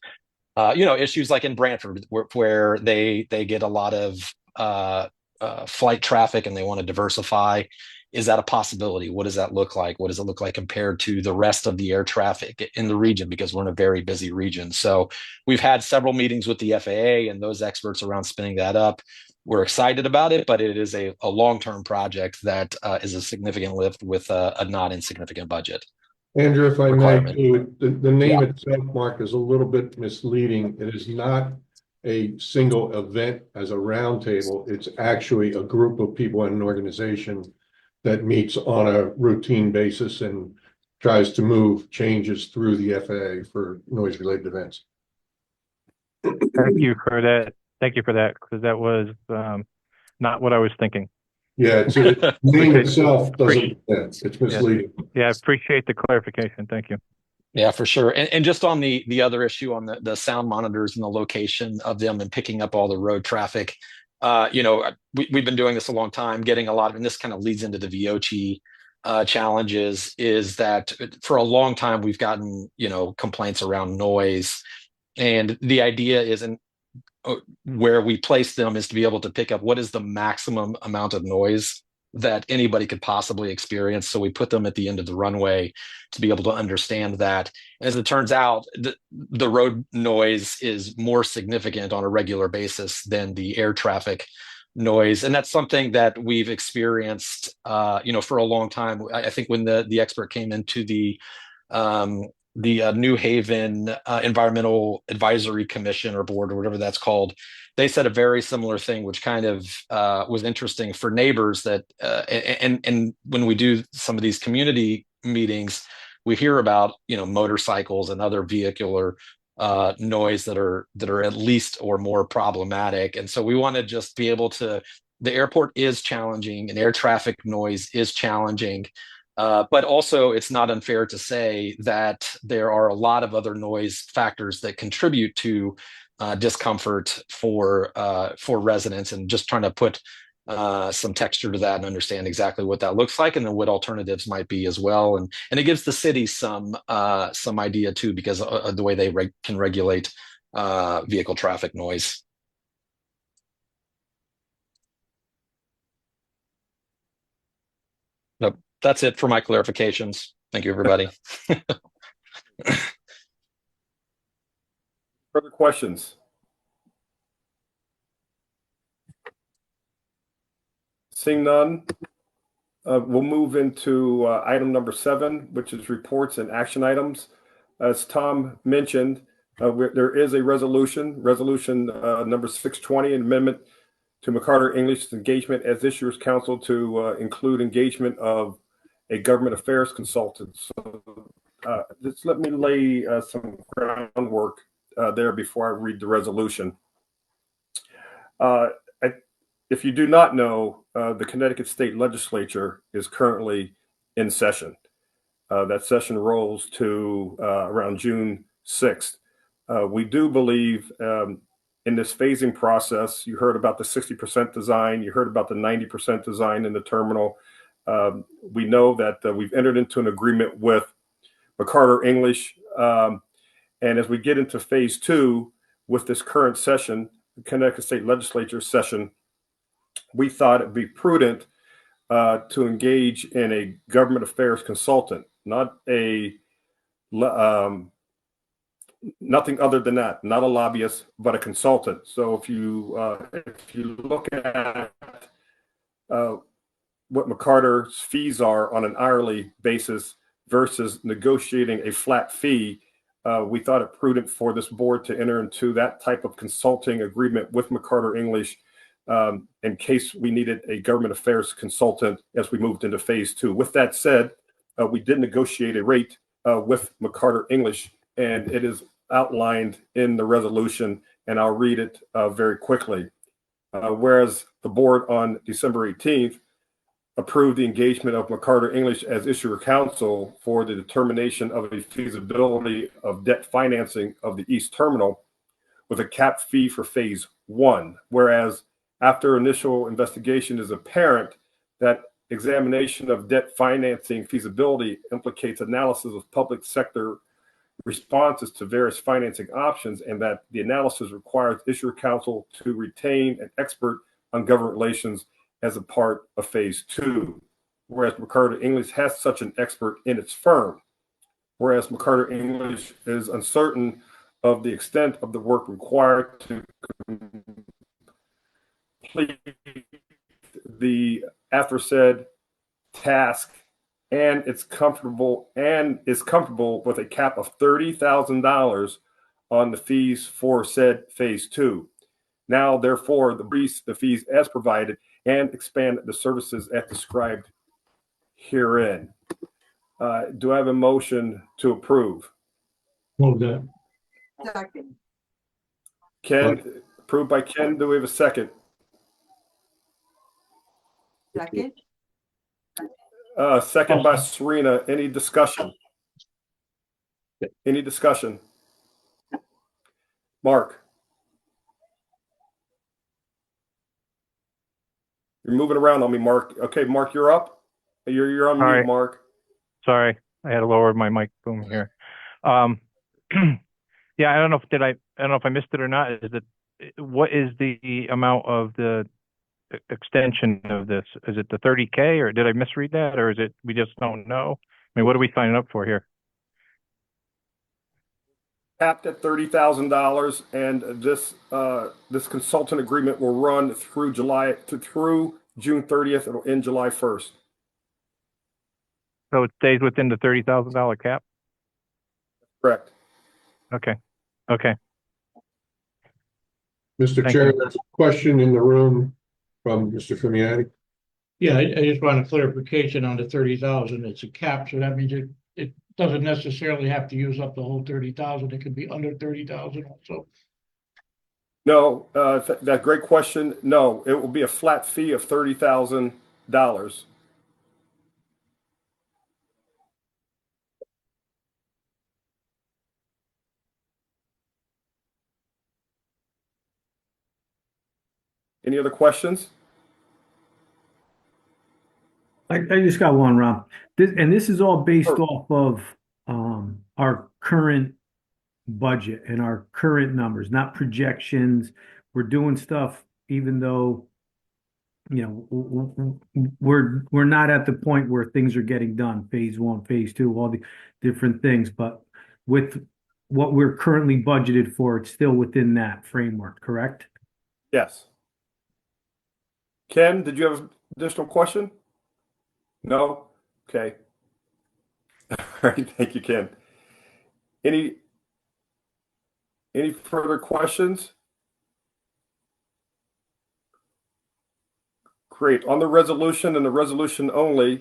issues like in Brantford where they get a lot of flight traffic and they want to diversify. Is that a possibility? What does that look like? What does it look like compared to the rest of the air traffic in the region? Because we're in a very busy region. So we've had several meetings with the FAA and those experts around spinning that up. We're excited about it, but it is a long-term project that is a significant lift with a not insignificant budget. Andrew, if I may, Requirement. the name itself, Mark, is a little bit misleading. It is not a single event as a roundtable. It's actually a group of people in an organization that meets on a routine basis and tries to move changes through the FAA for noise-related events. Thank you for that. Thank you for that, because that was not what I was thinking. Yeah, it's the name itself doesn't make sense. It's misleading. Yeah, I appreciate the clarification. Thank you. Yeah, for sure. And just on the other issue on the sound monitors and the location of them and picking up all the road traffic, we've been doing this a long time, getting a lot of, and this kind of leads into the VOC challenges, is that for a long time we've gotten, complaints around noise. And the idea isn't where we place them is to be able to pick up what is the maximum amount of noise that anybody could possibly experience. So we put them at the end of the runway to be able to understand that. As it turns out, the road noise is more significant on a regular basis than the air traffic noise. And that's something that we've experienced, for a long time. I think when the expert came into the New Haven Environmental Advisory Commission or board or whatever that's called, they said a very similar thing, which kind of was interesting for neighbors that, and when we do some of these community meetings, we hear about, motorcycles and other vehicular noise that are at least or more problematic. And so we want to just be able to, the airport is challenging and air traffic noise is challenging. But also, it's not unfair to say that there are a lot of other noise factors that contribute to discomfort for residents, and just trying to put some texture to that and understand exactly what that looks like, and then what alternatives might be as well. And it gives the city some idea too, because of the way they can regulate vehicle traffic noise. Nope. That's it for my clarifications. Thank you, everybody. Further questions? Seeing none, we'll move into item number 7, which is reports and action items. As Tom mentioned, there is a resolution number 620, an amendment to McCarter English's engagement as Issuers Counsel to include engagement of a government affairs consultant. So just let me lay some groundwork there before I read the resolution. If you do not know, the Connecticut State Legislature is currently in session. That session rolls to around June 6th. We do believe in this phasing process. You heard about the 60% design. You heard about the 90% design in the terminal. We know that we've entered into an agreement with McCarter English. And as we get into phase 2 with this current session, the Connecticut State Legislature session, we thought it'd be prudent to engage in a government affairs consultant, not a nothing other than that, not a lobbyist, but a consultant. So if you look at what McCarter's fees are on an hourly basis versus negotiating a flat fee, we thought it prudent for this board to enter into that type of consulting agreement with McCarter English in case we needed a government affairs consultant as we moved into phase 2. With that said, we did negotiate a rate with McCarter English, and it is outlined in the resolution, and I'll read it very quickly. Whereas the board on December 18th approved the engagement of McCarter English as issuer counsel for the determination of a feasibility of debt financing of the East Terminal with a cap fee for phase 1. Whereas after initial investigation is apparent that examination of debt financing feasibility implicates analysis of public sector responses to various financing options, and that the analysis requires issuer counsel to retain an expert on government relations as a part of phase 2, whereas McCarter English has such an expert in its firm, whereas McCarter English is uncertain of the extent of the work required to complete the aforesaid task, and is comfortable with a cap of $30,000 on the fees for said phase 2. Now, therefore, the fees as provided and expand the services as described herein. Do I have a motion to approve? Move that. Second. Ken, approved by Ken. Do we have a second? Second. Second by Serena. Any discussion? Any discussion? Mark? You're moving around on me, Mark. Okay, Mark, you're up. You're on mute, All right. Mark. Sorry, I had to lower my mic boom here. Yeah, I don't know if I missed it or not. What is the amount of the extension of this? Is it the 30K, or did I misread that, or is it we just don't know? I mean, what are we signing up for here? Capped at $30,000, and this consultant agreement will run through June 30th. It'll end July 1st. So it stays within the $30,000 cap? Correct. Okay. Mr. Thank Chair, you. there's a question in the room from Mr. Fimiani. Yeah, I just want a clarification on the 30,000. It's a cap, so that means it doesn't necessarily have to use up the whole 30,000. It could be under 30,000 also. No, that great question. No, it will be a flat fee of $30,000. Any other questions? I just got one, Rob. This is all based Sure. off of our current budget and our current numbers, not projections. We're doing stuff even though, you know, we're not at the point where things are getting done, phase 1, phase 2, all the different things, but with what we're currently budgeted for, it's still within that framework, correct? Yes. Ken, did you have an additional question? No? Okay. All right. Thank you, Ken. Any further questions? Great. On the resolution and the resolution only,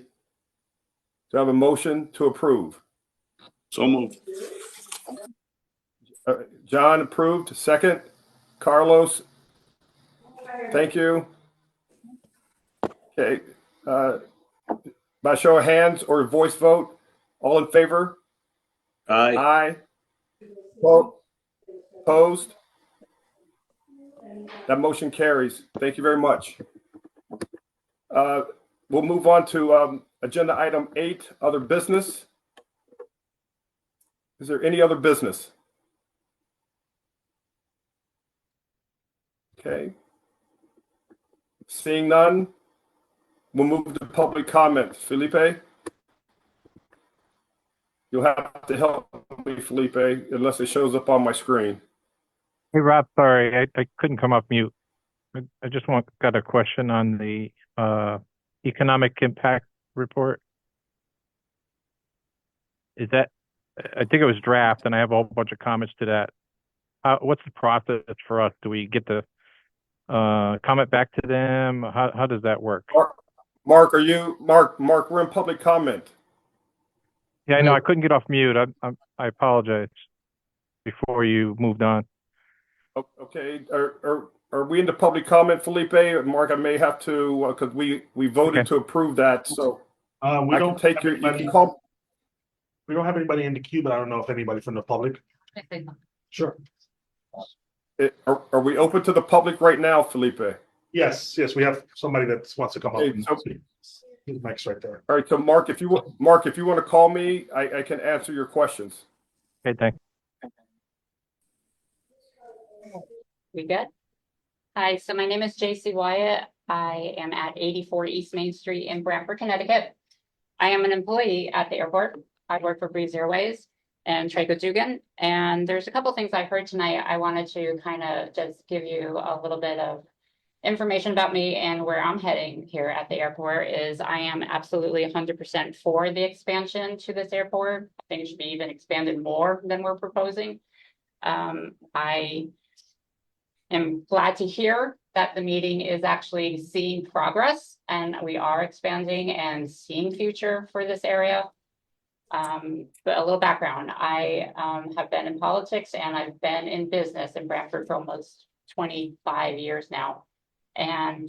do I have a motion to approve? So moved. John approved. Second. Carlos. Thank you. Okay. By show of hands or voice vote, all in favor? Aye. Aye. Opposed? That motion carries. Thank you very much. We'll move on to agenda item 8, other business. Is there any other business? Okay. Seeing none, we'll move to public comment. Felipe? You'll have to help me, Felipe, unless it shows up on my screen. Hey, Rob, sorry, I couldn't come off mute. I just got a question on the economic impact report. Is that, I think it was draft, and I have a whole bunch of comments to that. What's the process for us? Do we get to comment back to them? How does that work? Mark, we're in public comment. Yeah, I know, I couldn't get off mute. I apologize before you moved on. Okay, are we into public comment, Felipe? Mark, I may have to, because we voted to approve that, so We I don't can take have you anybody- can call. We don't have anybody in the queue, but I don't know if anybody from the public. Sure. Are we open to the public right now, Felipe? Yes, we have somebody that wants to come up. Hey, and so- speak. His mic's right there. All right, so Mark, if you want to call me, I can answer your questions. Okay, thanks. We good? Hi, so my name is JC Wyatt. I am at 84 East Main Street in Brantford, Connecticut. I am an employee at the airport. I work for Breeze Airways and Traco Dugan. And there's a couple things I heard tonight. I wanted to kind of just give you a little bit of information about me and where I'm heading here at the airport is I am absolutely 100% for the expansion to this airport. I think it should be even expanded more than we're proposing. I am glad to hear that the meeting is actually seeing progress and we are expanding and seeing future for this area. But a little background, I have been in politics and I've been in business in Brantford for almost 25 years now. And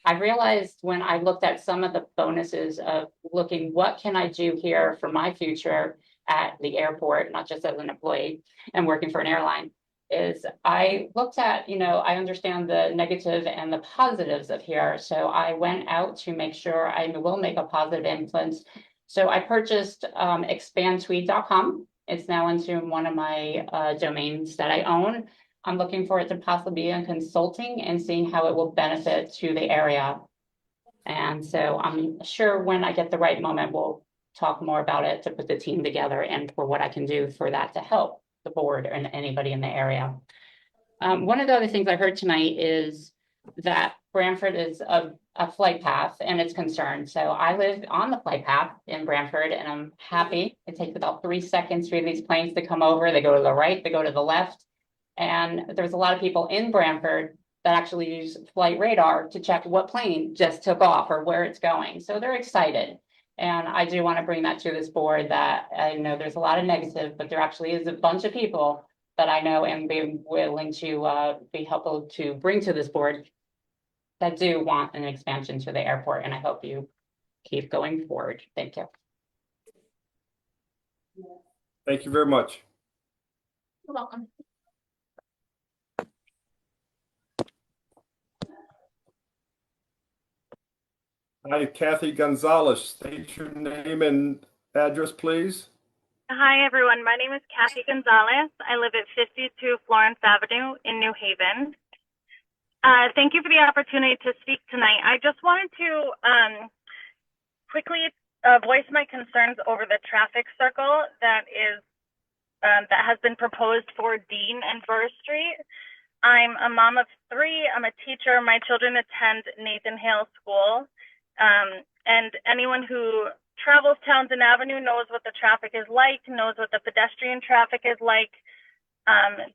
I realized when I looked at some of the bonuses of looking, what can I do here for my future at the airport, not just as an employee and working for an airline, is I looked at, I understand the negative and the positives of here. So I went out to make sure I will make a positive influence. So I purchased expandtweet.com. It's now into one of my domains that I own. I'm looking for it to possibly be in consulting and seeing how it will benefit to the area. And so I'm sure when I get the right moment, we'll talk more about it to put the team together and for what I can do for that to help the board and anybody in the area. One of the other things I heard tonight is that Brantford is a flight path and it's concerned. So I live on the flight path in Brantford and I'm happy. It takes about 3 seconds for these planes to come over. They go to the right, they go to the left. And there's a lot of people in Brantford that actually use flight radar to check what plane just took off or where it's going. So they're excited. And I do want to bring that to this board that I know there's a lot of negative, but there actually is a bunch of people that I know and be willing to be helpful to bring to this board that do want an expansion to the airport. And I hope you keep going forward. Thank you. Thank you very much. You're welcome. Hi, Kathy Gonzalez. State your name and address, please. Hi, everyone. My name is Kathy Gonzalez. I live at 52 Florence Avenue in New Haven. Thank you for the opportunity to speak tonight. I just wanted to quickly voice my concerns over the traffic circle that has been proposed for Dean and Burr Street. I'm a mom of 3. I'm a teacher. My children attend Nathan Hale School. And anyone who travels Townsend Avenue knows what the traffic is like, knows what the pedestrian traffic is like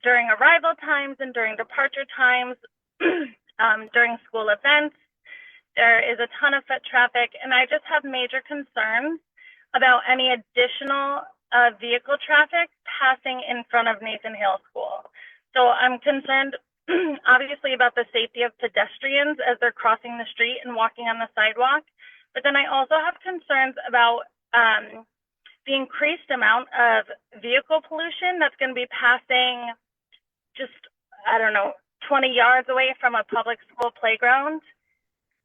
during arrival times and during departure times, during school events. There is a ton of foot traffic, and I just have major concerns about any additional vehicle traffic passing in front of Nathan Hale School. So I'm concerned obviously about the safety of pedestrians as they're crossing the street and walking on the sidewalk. But then I also have concerns about the increased amount of vehicle pollution that's going to be passing just, 20 yards away from a public school playground.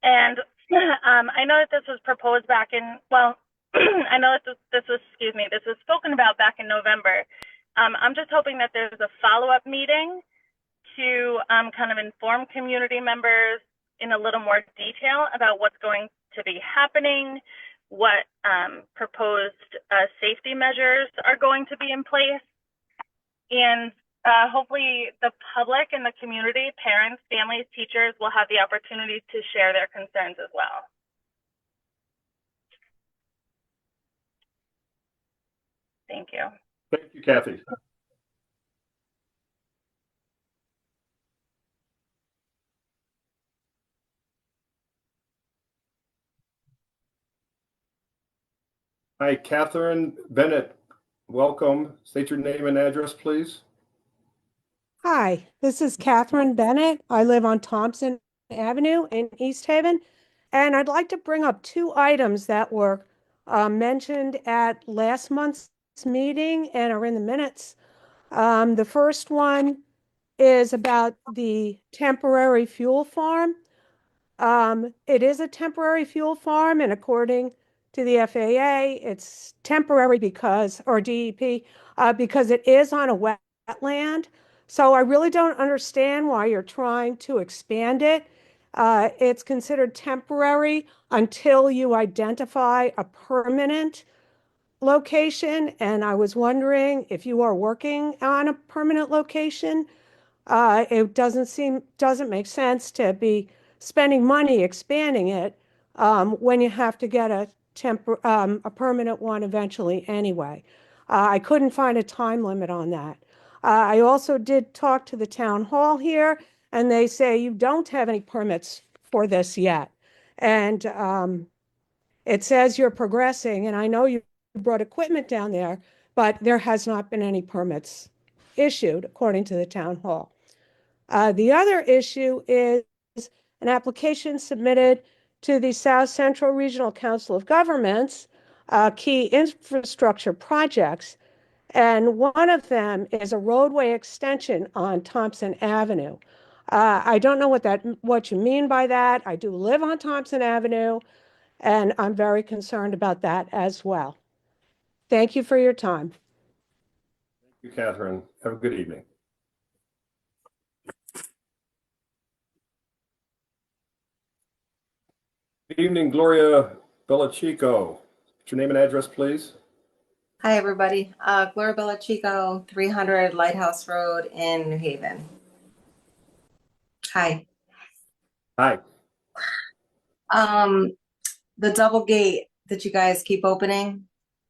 And I know that this was proposed back in, I know that this was spoken about back in November. I'm just hoping that there's a follow-up meeting to kind of inform community members in a little more detail about what's going to be happening, what proposed safety measures are going to be in place, and hopefully the public and the community, parents, families, teachers will have the opportunity to share their concerns as well. Thank you. Thank you, Kathy. Hi, Catherine Bennett. Welcome. State your name and address, please. Hi, this is Catherine Bennett. I live on Thompson Avenue in East Haven, and I'd like to bring up 2 items that were mentioned at last month's meeting and are in the minutes. The first one is about the temporary fuel farm. It is a temporary fuel farm, and according to the FAA, it's temporary because, or DEP, because it is on a wetland. So I really don't understand why you're trying to expand it. It's considered temporary until you identify a permanent location, and I was wondering if you are working on a permanent location. It doesn't make sense to be spending money expanding it when you have to get a permanent one eventually anyway. I couldn't find a time limit on that. I also did talk to the town hall here, and they say you don't have any permits for this yet. And it says you're progressing, and I know you brought equipment down there, but there has not been any permits issued according to the town hall. The other issue is an application submitted to the South Central Regional Council of Governments, key infrastructure projects, and one of them is a roadway extension on Thompson Avenue. I don't know what you mean by that. I do live on Thompson Avenue, and I'm very concerned about that as well. Thank you for your time. Thank you, Catherine. Have a good evening. Good evening, Gloria Bellachico. What's your name and address, please? Hi, everybody. Gloria Bellachico, 300 Lighthouse Road in New Haven. Hi. Hi. The double gate that you guys keep opening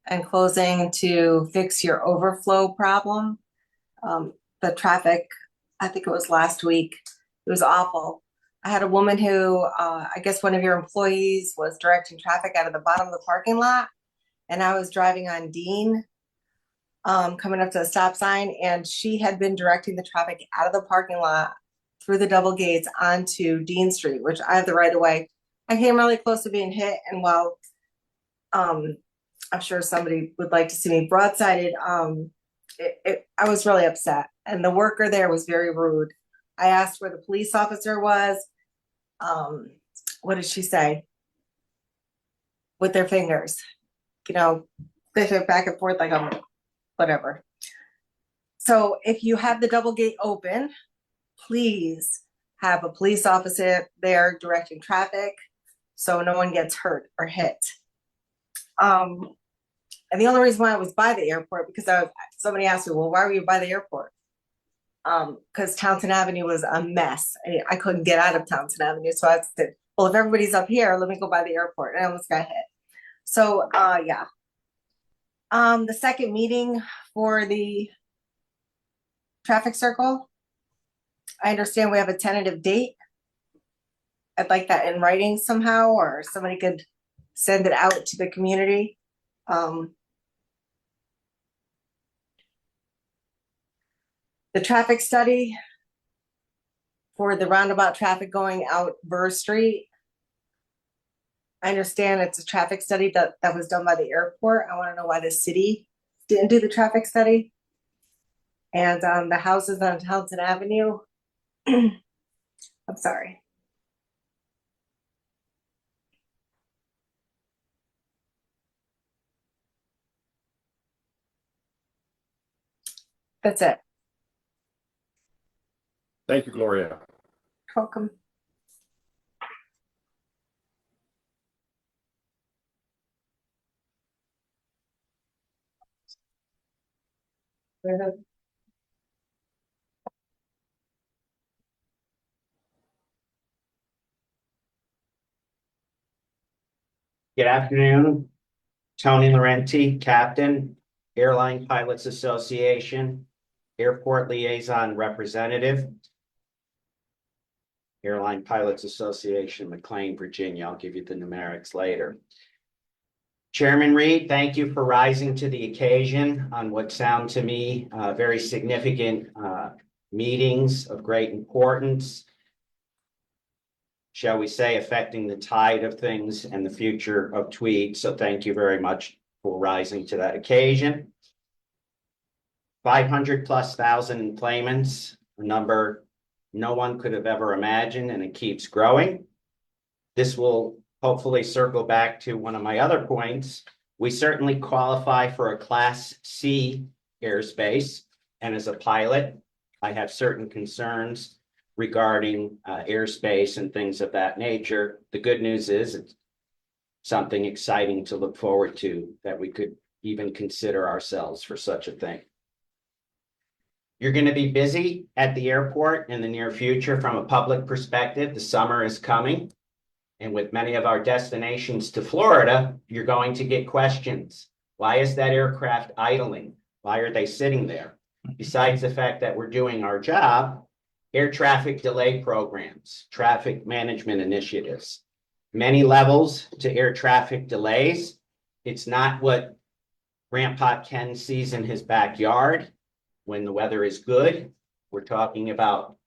and closing to fix your overflow problem, the traffic, I think it was last week, it was awful. I had a woman who, I guess one of your employees was directing traffic out of the bottom of the parking lot, and I was driving on Dean, coming up to the stop sign, and she had been directing the traffic out of the parking lot through the double gates onto Dean Street, which I have the right of way. I came really close to being hit, and while I'm sure somebody would like to see me broadsided, I was really upset, and the worker there was very rude. I asked where the police officer was. What did she say? With their fingers, you know, they went back and forth like whatever. So if you have the double gate open, please have a police officer there directing traffic so no one gets hurt or hit. And the only reason why I was by the airport, because somebody asked me, well, why were you by the airport? Because Townsend Avenue was a mess. I couldn't get out of Townsend Avenue. So I said, well, if everybody's up here, let me go by the airport. And I almost got hit. So, yeah. The second meeting for the traffic circle, I understand we have a tentative date. I'd like that in writing somehow, or somebody could send it out to the community. The traffic study for the roundabout traffic going out Burr Street. I understand it's a traffic study that was done by the airport. I want to know why the city didn't do the traffic study. And the houses on Townsend Avenue. I'm sorry. That's it. Thank you, Gloria. Welcome. Good afternoon, Tony Laurenti, Captain, Airline Pilots Association, Airport Liaison Representative, Airline Pilots Association, McLean, Virginia. I'll give you the numerics later. Chairman Reed, thank you for rising to the occasion on what sound to me very significant meetings of great importance, shall we say, affecting the tide of things and the future of Tweed. So thank you very much for rising to that occasion. 500,000+ employments, a number no one could have ever imagined, and it keeps growing. This will hopefully circle back to one of my other points. We certainly qualify for a Class C airspace. And as a pilot, I have certain concerns regarding airspace and things of that nature. The good news is it's something exciting to look forward to, that we could even consider ourselves for such a thing. You're going to be busy at the airport in the near future from a public perspective. The summer is coming. And with many of our destinations to Florida, you're going to get questions. Why is that aircraft idling? Why are they sitting there? Besides the fact that we're doing our job, air traffic delay programs, traffic management initiatives, many levels to air traffic delays. It's not what Grandpa Ken sees in his backyard when the weather is good. We're talking about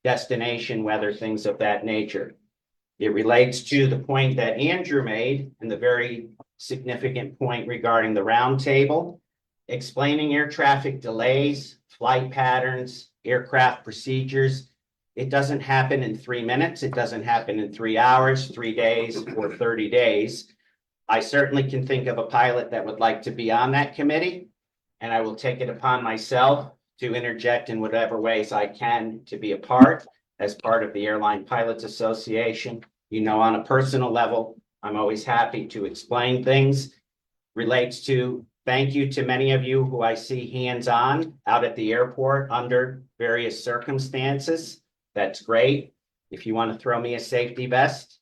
destination weather, things of that nature. It relates to the point that Andrew made and the very significant point regarding the roundtable, explaining air traffic delays, flight patterns, aircraft procedures. It doesn't happen in 3 minutes. It doesn't happen in 3 hours, 3 days, or 30 days. I certainly can think of a pilot that would like to be on that committee, and I will take it upon myself to interject in whatever ways I can to be a part as part of the Airline Pilots Association. You know, on a personal level, I'm always happy to explain things. Relates to thank you to many of you who I see hands-on out at the airport under various circumstances. That's great. If you want to throw me a safety vest,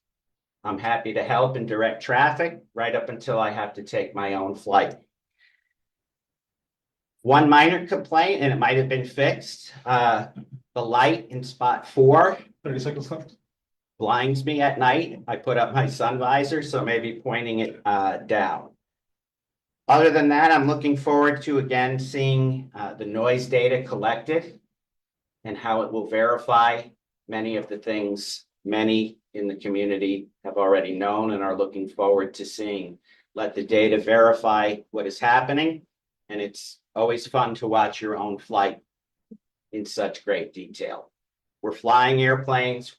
I'm happy to help and direct traffic right up until I have to take my own flight. One minor complaint, and it might have been fixed. The light in spot 4, 30 seconds left, blinds me at night. I put up my sun visor, so maybe pointing it down. Other than that, I'm looking forward to again seeing the noise data collected and how it will verify many of the things many in the community have already known and are looking forward to seeing. Let the data verify what is happening, and it's always fun to watch your own flight in such great detail. We're flying airplanes,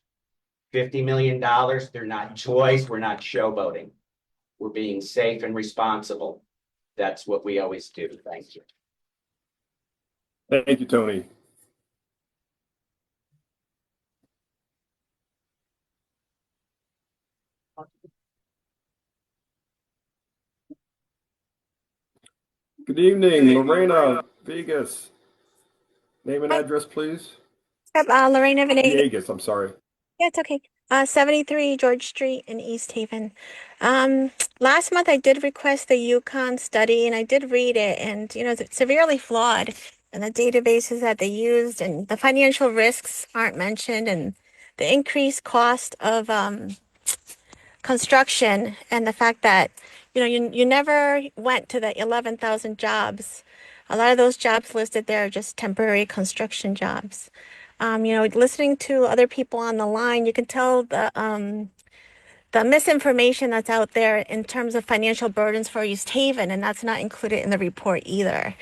$50 million. They're not toys. We're not showboating. We're being safe and responsible. That's what we always do. Thank you. Thank you, Tony. Good evening, Lorena Vegas. Name and address, please. Yep, Lorena Venegas. Vegas, I'm sorry. Yeah, it's okay. 73 George Street in East Haven. Last month I did request the Yukon study and I did read it, and you know, it's severely flawed, and the databases that they used and the financial risks aren't mentioned, and the increased cost of construction, and the fact that you never went to the 11,000 jobs. A lot of those jobs listed there are just temporary construction jobs. Listening to other people on the line, you can tell the misinformation that's out there in terms of financial burdens for East Haven, and that's not included in the report either.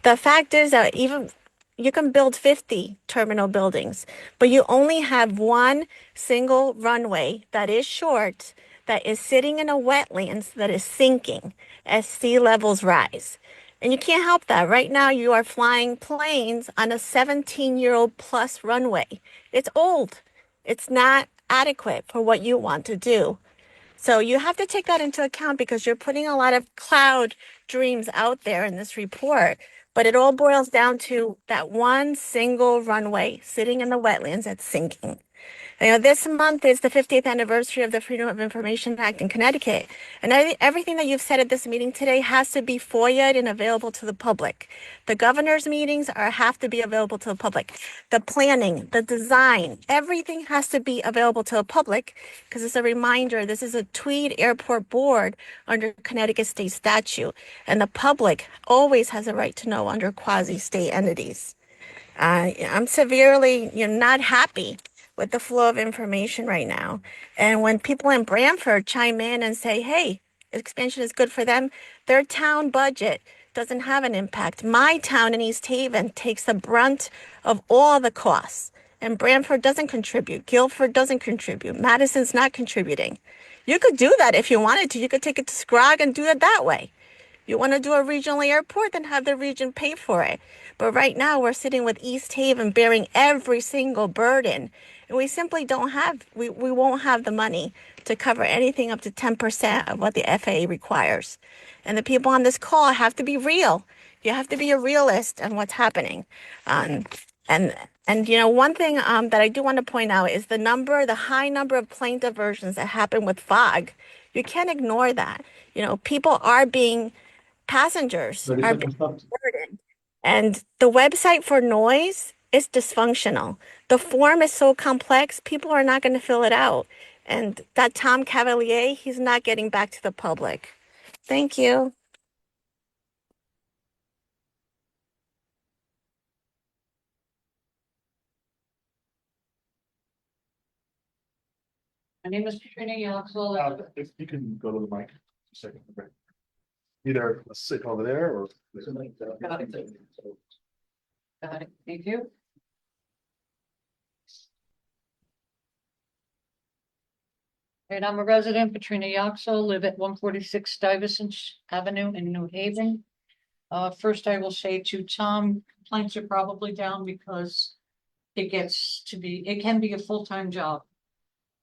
The fact is that even you can build 50 terminal buildings, but you only have one single runway that is short, that is sitting in a wetlands that is sinking as sea levels rise. And you can't help that. Right now, you are flying planes on a 17-year-old plus runway. It's old. It's not adequate for what you want to do. So you have to take that into account, because you're putting a lot of cloud dreams out there in this report. But it all boils down to that one single runway sitting in the wetlands that's sinking. This month is the 50th anniversary of the Freedom of Information Act in Connecticut. And everything that you've said at this meeting today has to be FOIA'd and available to the public. The governor's meetings have to be available to the public. The planning, the design, everything has to be available to the public, because it's a reminder, this is a Tweed Airport Board under Connecticut state statute. And the public always has a right to know under quasi-state entities. I'm severely not happy with the flow of information right now. And when people in Branford chime in and say, hey, expansion is good for them, their town budget doesn't have an impact. My town in East Haven takes the brunt of all the costs. And Branford doesn't contribute. Guilford doesn't contribute. Madison's not contributing. You could do that if you wanted to. You could take it to Scrog and do it that way. You want to do a regional airport, then have the region pay for it. But right now, we're sitting with East Haven bearing every single burden. And we simply don't have, we won't have the money to cover anything up to 10% of what the FAA requires. And the people on this call have to be real. You have to be a realist on what's happening. And you know, one thing that I do want to point out is the high number of plane diversions that happen with fog. You can't ignore that. You know, people are being passengers are being burdened. And the website for noise is dysfunctional. The form is so complex, people are not going to fill it out. And that Tom Cavalier, he's not getting back to the public. Thank you. My name is Katrina Yaxel. If you can go to the mic, a second. Okay. Either let's sit over there or. Got it. Got it. Thank you. And I'm a resident, Katrina Yaxel, live at 146 Stuyvesant Avenue in New Haven. First, I will say to Tom, complaints are probably down because it can be a full-time job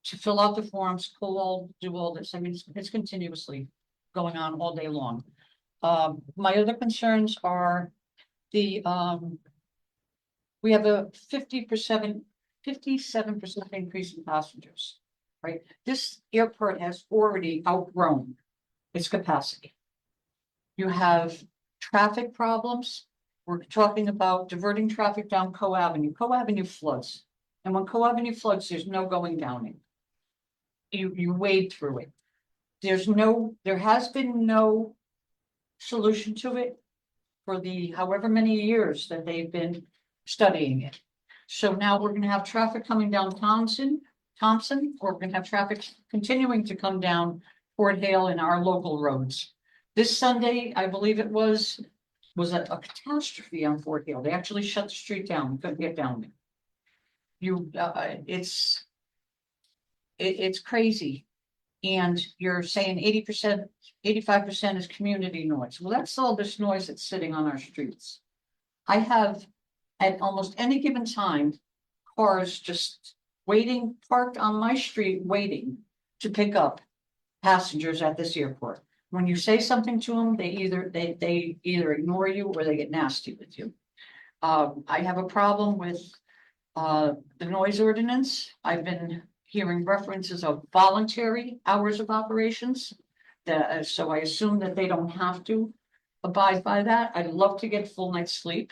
to fill out the forms, do all this. I mean, it's continuously going on all day long. My other concerns are we have a 57% increase in passengers, right? This airport has already outgrown its capacity. You have traffic problems. We're talking about diverting traffic down Co Avenue. Co Avenue floods. And when Co Avenue floods, there's no going down it. You wade through it. There has been no solution to it for the however many years that they've been studying it. So now we're going to have traffic coming down Thompson, or we're going to have traffic continuing to come down Fort Hale and our local roads. This Sunday, I believe it was a catastrophe on Fort Hale. They actually shut the street down. We couldn't get down there. It's crazy. And you're saying 80%, 85% is community noise. Well, that's all this noise that's sitting on our streets. I have, at almost any given time, cars just parked on my street, waiting to pick up passengers at this airport. When you say something to them, they either ignore you or they get nasty with you. I have a problem with the noise ordinance. I've been hearing references of voluntary hours of operations. So I assume that they don't have to abide by that. I'd love to get full night's sleep.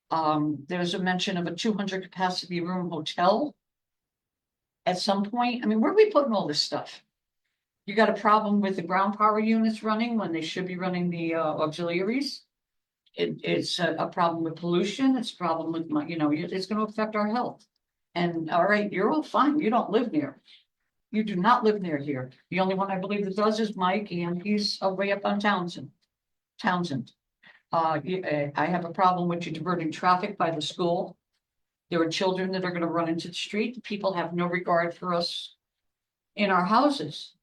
There's a mention of a 200 capacity room hotel at some point. I mean, where are we putting all this stuff? You got a problem with the ground power units running when they should be running the auxiliaries. It's a problem with pollution. It's a problem with it's going to affect our health. And all right, you're all fine. You don't live near. You do not live near here. The only one I believe that does is Mike, and he's way up on Townsend. I have a problem with you diverting traffic by the school. There are children that are going to run into the street. People have no regard for us in our houses.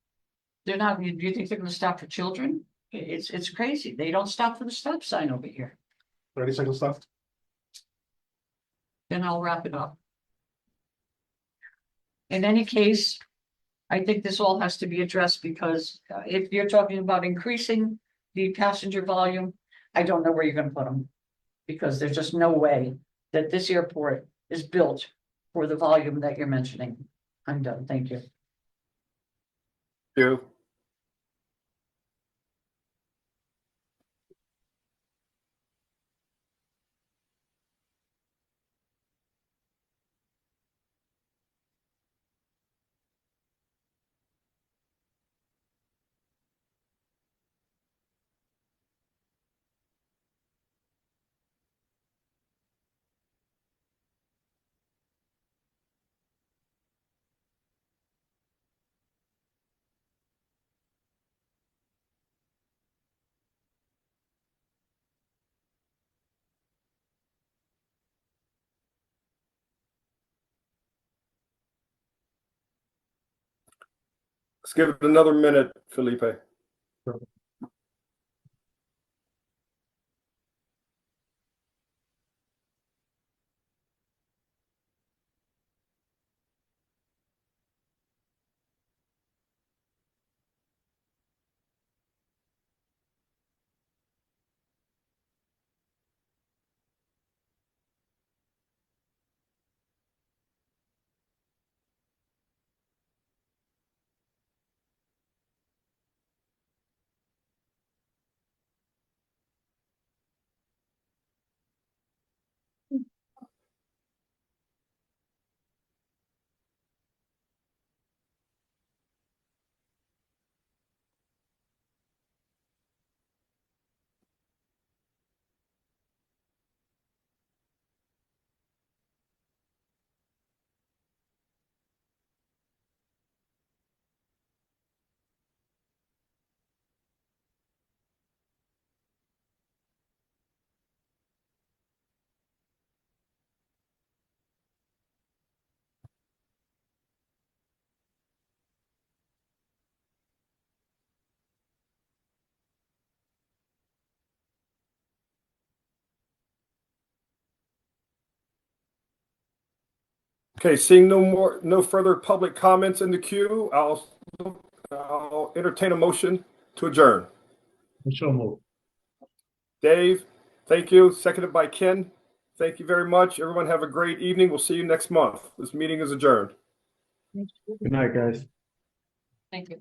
They're not. Do you think they're going to stop for children? It's crazy. They don't stop for the stop sign over here. 30 seconds left. Then I'll wrap it up. In any case, I think this all has to be addressed because if you're talking about increasing the passenger volume, I don't know where you're going to put them, because there's just no way that this airport is built for the volume that you're mentioning. I'm done. Thank you. You. give it another minute, Felipe. Okay, seeing no further public comments in the queue, I'll entertain a motion to adjourn. So moved. Dave, thank you. Seconded by Ken. Thank you very much. Everyone have a great evening. We'll see you next month. This meeting is adjourned. Good night, guys. Thank you.